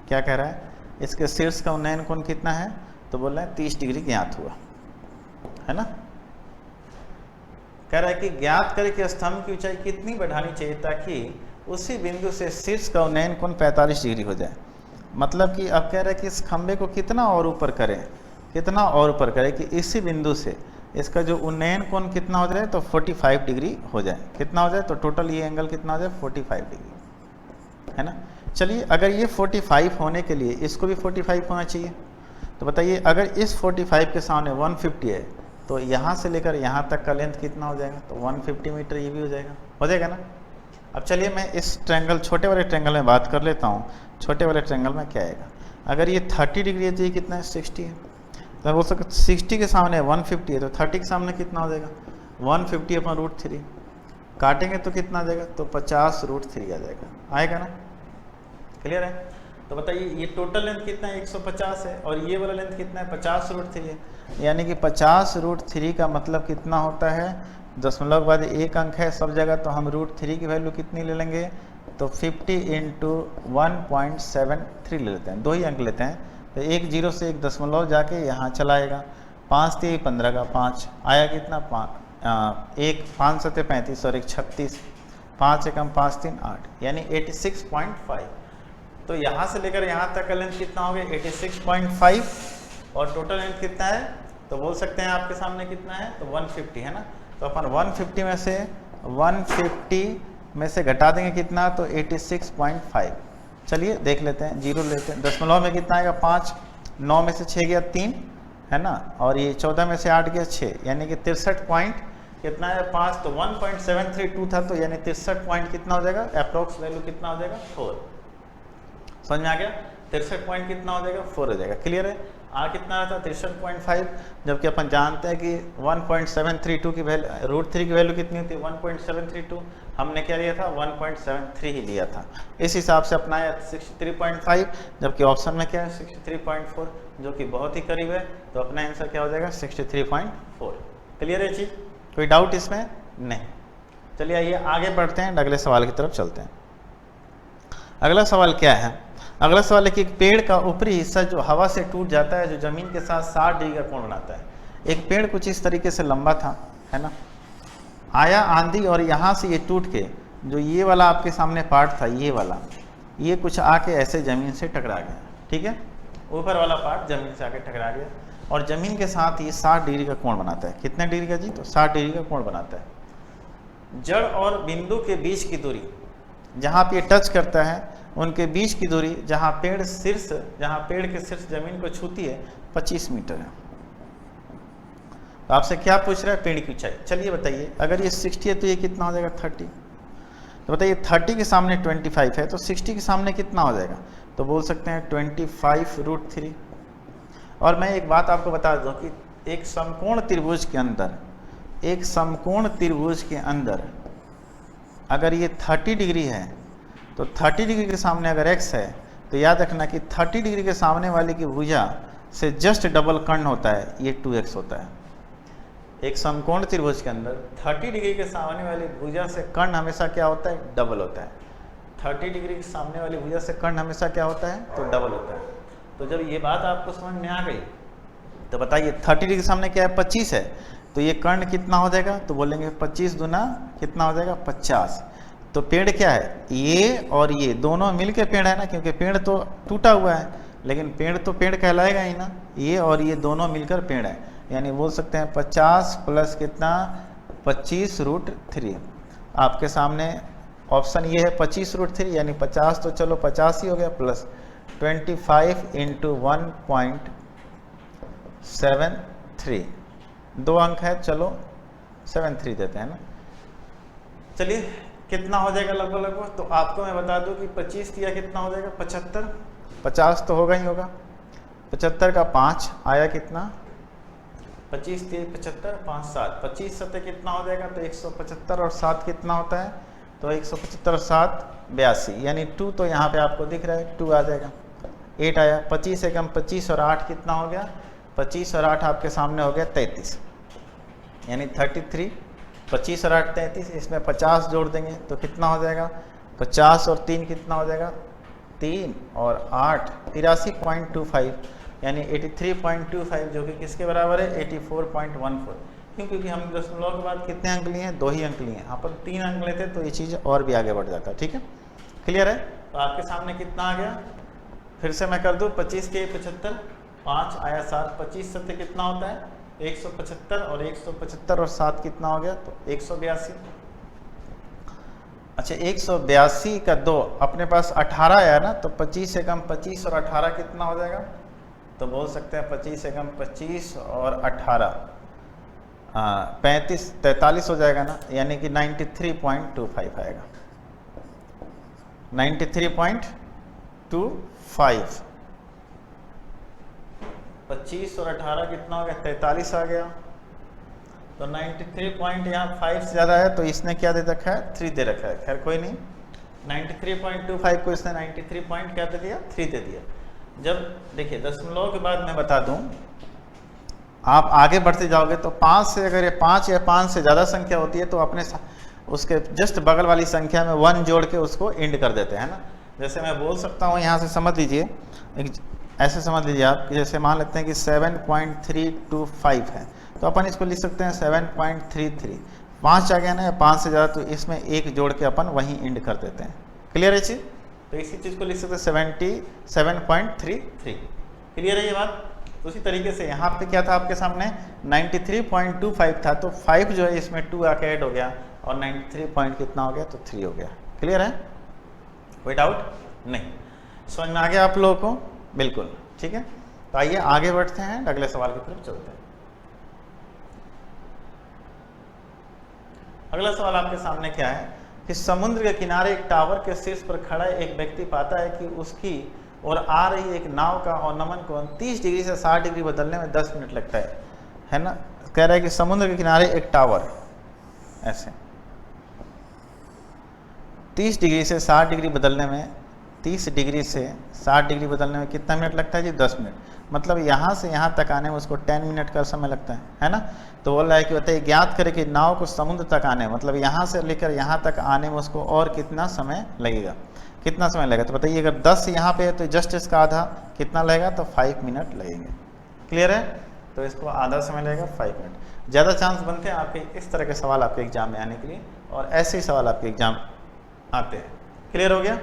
क्या कह रहा है, इसके शीर्ष का उन्नयन कोण कितना है, तो बोल रहा है 30 डिग्री ज्ञात हुआ, है ना। कह रहा है कि ज्ञात करें कि स्तंभ की ऊंचाई कितनी बढ़ानी चाहिए ताकि उसी बिंदु से शीर्ष का उन्नयन कोण 45 डिग्री हो जाए। मतलब कि अब कह रहा है कि इस खंबे को कितना और ऊपर करें, कितना और ऊपर करें कि इसी बिंदु से इसका जो उन्नयन कोण कितना हो जाए, तो 45 डिग्री हो जाए। कितना हो जाए, तो टोटल ये एंगल कितना हो जाए 45 डिग्री, है ना। चलिए अगर ये 45 होने के लिए इसको भी 45 होना चाहिए, तो बताइए अगर इस 45 के सामने 150 है तो यहाँ से लेकर यहाँ तक का लेंथ कितना हो जाएगा, तो 150 मीटर ये भी हो जाएगा ना। अब चलिए मैं इस ट्रायंगल, छोटे वाले ट्रायंगल में बात कर लेता हूँ। छोटे वाले ट्रायंगल में क्या आएगा, अगर ये 30 डिग्री है तो ये कितना है 60 है, तो बोल सकते 60 के सामने 150 है तो 30 के सामने कितना हो जाएगा 150 अपना √3, काटेंगे तो कितना आ जाएगा, तो 50 √3 आ जाएगा, आएगा ना। क्लियर है। तो बताइए ये टोटल लेंथ कितना है 150 है, और ये वाला लेंथ कितना है 50 √3 है, यानी कि 50 √3 का मतलब कितना होता है, दशमलव के बाद एक अंक है सब जगह, तो हम √3 की वैल्यू कितनी ले लेंगे, तो 50 × 1.73 ले लेते हैं, 2 ही अंक लेते हैं, तो एक जीरो से एक दशमलव जाके यहाँ चला आएगा, 5 × 3 = 15 का 5 आया कितना, 1 5 × 7 = 35 और 1 36, 5 × 5 = 3 8, यानी 86.5। तो यहाँ से लेकर यहाँ तक का लेंथ कितना हो गया 86.5, और टोटल लेंथ कितना है, तो बोल सकते हैं आपके सामने कितना है, तो 150 है ना। तो अपन 150 में से घटा देंगे कितना, तो 86.5। चलिए देख लेते हैं, जीरो लेते हैं, दशमलव में कितना आएगा 5, 9 में से 6 गया 3, है ना, और ये 14 में से 8 गया 6, यानी कि 63 पॉइंट कितना है 5, तो 1.732 था, तो यानी 63 पॉइंट कितना हो जाएगा, अप्रोक्स वैल्यू कितना हो जाएगा 4। समझ में आ गया, 63 पॉइंट कितना हो जाएगा 4 हो जाएगा। क्लियर है। कितना रहता है 63.5, जबकि अपन जानते हैं कि 1.732 की वैल्यू, √3 की वैल्यू कितनी होती है 1.732, हमने क्या लिया था 1.73 ही लिया था, इस हिसाब से अपना है 63.5, जबकि ऑप्शन में क्या है 63.4, जो कि बहुत ही करीब है, तो अपना आंसर क्या हो जाएगा 63.4। क्लियर है चीज, कोई डाउट इसमें नहीं। चलिए आइए आगे बढ़ते हैं, अगले सवाल की तरफ चलते हैं। अगला सवाल क्या है, अगला सवाल है कि एक पेड़ का ऊपरी हिस्सा जो हवा से टूट जाता है, जो जमीन के साथ 60 डिग्री का कोण बनाता है। एक पेड़ कुछ इस तरीके से लंबा था, है ना, आया आंधी और यहाँ से ये टूट के जो ये वाला आपके सामने पार्ट था, ये वाला, ये कुछ आके ऐसे ज़मीन से टकरा गया, ठीक है, ऊपर वाला पार्ट ज़मीन से आके टकरा गया, और ज़मीन के साथ ये 60 डिग्री का कोण बनाता है। कितने डिग्री का जी, तो 60 डिग्री का कोण बनाता है। जड़ और बिंदु के बीच की दूरी, जहाँ पे ये टच करता है उनके बीच की दूरी, जहाँ पेड़ के शीर्ष जमीन को छूती है 25 मीटर है। तो आपसे क्या पूछ रहा है, पेड़ की ऊंचाई। चलिए बताइए, अगर ये 60 है तो ये कितना हो जाएगा 30, तो बताइए 30 के सामने 25 है, तो 60 के सामने कितना हो जाएगा, तो बोल सकते हैं 25 √3। और मैं एक बात आपको बता दूं कि एक समकोण त्रिभुज के अंदर अगर ये 30 डिग्री है, तो 30 डिग्री के सामने अगर x है, तो याद रखना कि 30 डिग्री के सामने वाले की भुजा से जस्ट डबल कर्ण होता है, ये 2x होता है। एक समकोण त्रिभुज के अंदर 30 डिग्री के सामने वाली भुजा से कर्ण हमेशा क्या होता है, डबल होता है। 30 डिग्री के सामने वाली भुजा से कर्ण हमेशा क्या होता है, तो डबल होता है। तो जब ये बात आपको समझ में आ गई, तो बताइए 30 डिग्री के सामने क्या है 25 है, तो ये कर्ण कितना हो जाएगा, तो बोलेंगे 25 दूना कितना हो जाएगा 50। तो पेड़ क्या है, ये और ये दोनों मिलके पेड़ है ना, क्योंकि पेड़ तो टूटा हुआ है, लेकिन पेड़ तो पेड़ कहलाएगा ही ना, ये और ये दोनों मिलकर पेड़ है, यानी बोल सकते हैं 50 प्लस कितना 25 √3। आपके सामने ऑप्शन ये है 25 √3, यानी 50 तो चलो 50 ही हो गया, प्लस 25 × 1.73, 2 अंक है, चलो 73 देते हैं ना। चलिए कितना हो जाएगा लगभग लगभग, तो आपको मैं बता दूं कि 25 दिया कितना हो जाएगा 75, 50 तो होगा ही होगा। 75 का 5 आया कितना, 25 दिए 75, 5 7, 25 सत्ते कितना हो जाएगा, तो 175 और 7 कितना होता है, तो 175 और 7 82, यानी 2 तो यहाँ पे आपको दिख रहा है 2 आ जाएगा। 8 आया, 25 से कम 25 और 8 कितना हो गया, 25 और 8 आपके सामने हो गया 33, यानी 33। 25 और 8 33, इसमें 50 जोड़ देंगे तो कितना हो जाएगा, 50 और 3 कितना हो जाएगा, 3 और 8 83.25, यानी 83.25 जो कि किसके बराबर है 84.14। क्यों, क्योंकि हम दशमलव के बाद कितने अंक लिए हैं, 2 ही अंक लिए हैं। यहाँ पर 3 अंक लेते तो ये चीज़ और भी आगे बढ़ जाता। ठीक है, क्लियर है। तो आपके सामने कितना आ गया, फिर से मैं कर दूँ, 25 के 75, 5 आया 7, 25 सत्ते कितना होता है 175, और 175 और 7 कितना हो गया, तो 182। अच्छा 182 का 2 अपने पास 18 आया ना, तो 25 से कम 25 और 18 कितना हो जाएगा, तो बोल सकते हैं 25 से कम 25 और 18 35 43 हो जाएगा ना, यानी कि 93.25 आएगा, 93.25। 25 और 18 कितना हो गया 43 आ गया, तो 93 पॉइंट यहाँ 5 से ज़्यादा है, तो इसने क्या दे रखा है 3 दे रखा है। खैर कोई नहीं, 93.25 को इसने 93 पॉइंट क्या दे दिया 3 दे दिया। जब देखिए दशमलव के बाद मैं बता दूं, आप आगे बढ़ते जाओगे तो 5 से, अगर ये 5 या 5 से ज़्यादा संख्या होती है तो अपने उसके जस्ट बगल वाली संख्या में 1 जोड़ के उसको एंड कर देते हैं ना। जैसे मैं बोल सकता हूँ, यहाँ से समझ लीजिए, ऐसे समझ लीजिए आप कि जैसे मान लेते हैं कि 7.325 है, तो अपन इसको लिख सकते हैं 7.33। 5 आ गया ना, 5 से ज़्यादा, तो इसमें 1 जोड़ के अपन वहीं एंड कर देते हैं। क्लियर है चीज़, तो इसी चीज़ को लिख सकते हैं 77.33। क्लियर है ये बात। तो उसी तरीके से यहाँ पे क्या था आपके सामने 93.25 था, तो 5 जो है इसमें 2 आके ऐड हो गया, और 93 पॉइंट कितना हो गया, तो 3 हो गया। क्लियर है, कोई डाउट नहीं, समझ में आ गया आप लोगों को, बिल्कुल ठीक है। तो आइए आगे बढ़ते हैं, अगले सवाल की तरफ चलते हैं। अगला सवाल आपके सामने क्या है कि समुद्र के किनारे एक टावर के शीर्ष पर खड़ा एक व्यक्ति पाता है कि उसकी और आ रही एक नाव का और नमन कोण 30 डिग्री से 60 डिग्री बदलने में 10 मिनट लगता है ना। कह रहा है कि समुद्र के किनारे एक टावर ऐसे 30 डिग्री से 60 डिग्री बदलने में, 30 डिग्री से 60 डिग्री बदलने में कितना मिनट लगता है जी 10 मिनट। मतलब यहाँ से यहाँ तक आने में उसको 10 मिनट का समय लगता है ना। तो बोल रहा है कि बताइए ज्ञात करें कि नाव को समुद्र तक आने, मतलब यहाँ से लेकर यहाँ तक आने में उसको और कितना समय लगेगा, कितना समय लगेगा। तो बताइए अगर 10 यहाँ पे है तो जस्ट इसका आधा कितना लगेगा, तो 5 मिनट लगेंगे। क्लियर है, तो इसको आधा समय लगेगा 5 मिनट। ज़्यादा चांस बनते हैं आपके इस तरह के सवाल आपके एग्जाम में आने के लिए, और ऐसे ही सवाल आपके एग्जाम आते हैं। क्लियर हो गया।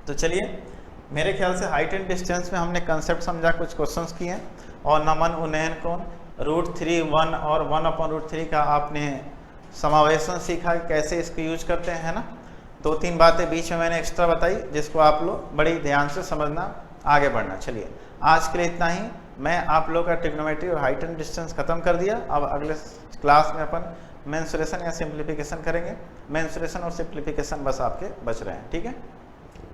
तो चलिए, मेरे ख्याल से हाइट एंड डिस्टेंस में हमने कंसेप्ट समझा, कुछ क्वेश्चंस किए, और नमन उन्नयन कोण √3 1 और 1/√3 का आपने समावेशन सीखा, कैसे इसको यूज करते हैं, है ना। 2-3 बातें बीच में मैंने एक्स्ट्रा बताई जिसको आप लोग बड़ी ध्यान से समझना, आगे बढ़ना। चलिए आज के लिए इतना ही। मैं आप लोग का ट्रिग्नोमेट्री और हाइट एंड डिस्टेंस खत्म कर दिया। अब अगले क्लास में अपन मेंसुरेशन या सिंप्लीफिकेशन करेंगे। मेंसुरेशन और सिंप्लीफिकेशन बस आपके बच रहे हैं, ठीक है,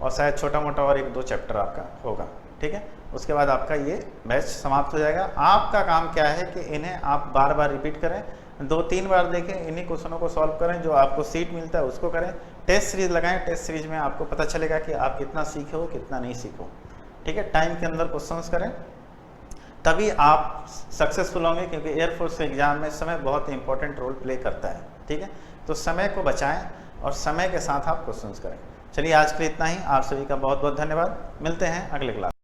और शायद छोटा मोटा और 1-2 चैप्टर आपका होगा, ठीक है। उसके बाद आपका ये बैच समाप्त हो जाएगा। आपका काम क्या है कि इन्हें आप बार बार रिपीट करें, 2-3 बार देखें, इन्हीं क्वेश्चनों को सॉल्व करें, जो आपको सीट मिलता है उसको करें, टेस्ट सीरीज लगाएं। टेस्ट सीरीज में आपको पता चलेगा कि आप कितना सीखे हो कितना नहीं सीखो, ठीक है। टाइम के अंदर क्वेश्चंस करें, तभी आप सक्सेसफुल होंगे, क्योंकि एयरफोर्स के एग्जाम में समय बहुत इंपॉर्टेंट रोल प्ले करता है, ठीक है। तो समय को बचाएं और समय के साथ आप क्वेश्चंस करें। चलिए आज के लिए इतना ही। आप सभी का बहुत बहुत धन्यवाद। मिलते हैं अगले क्लास।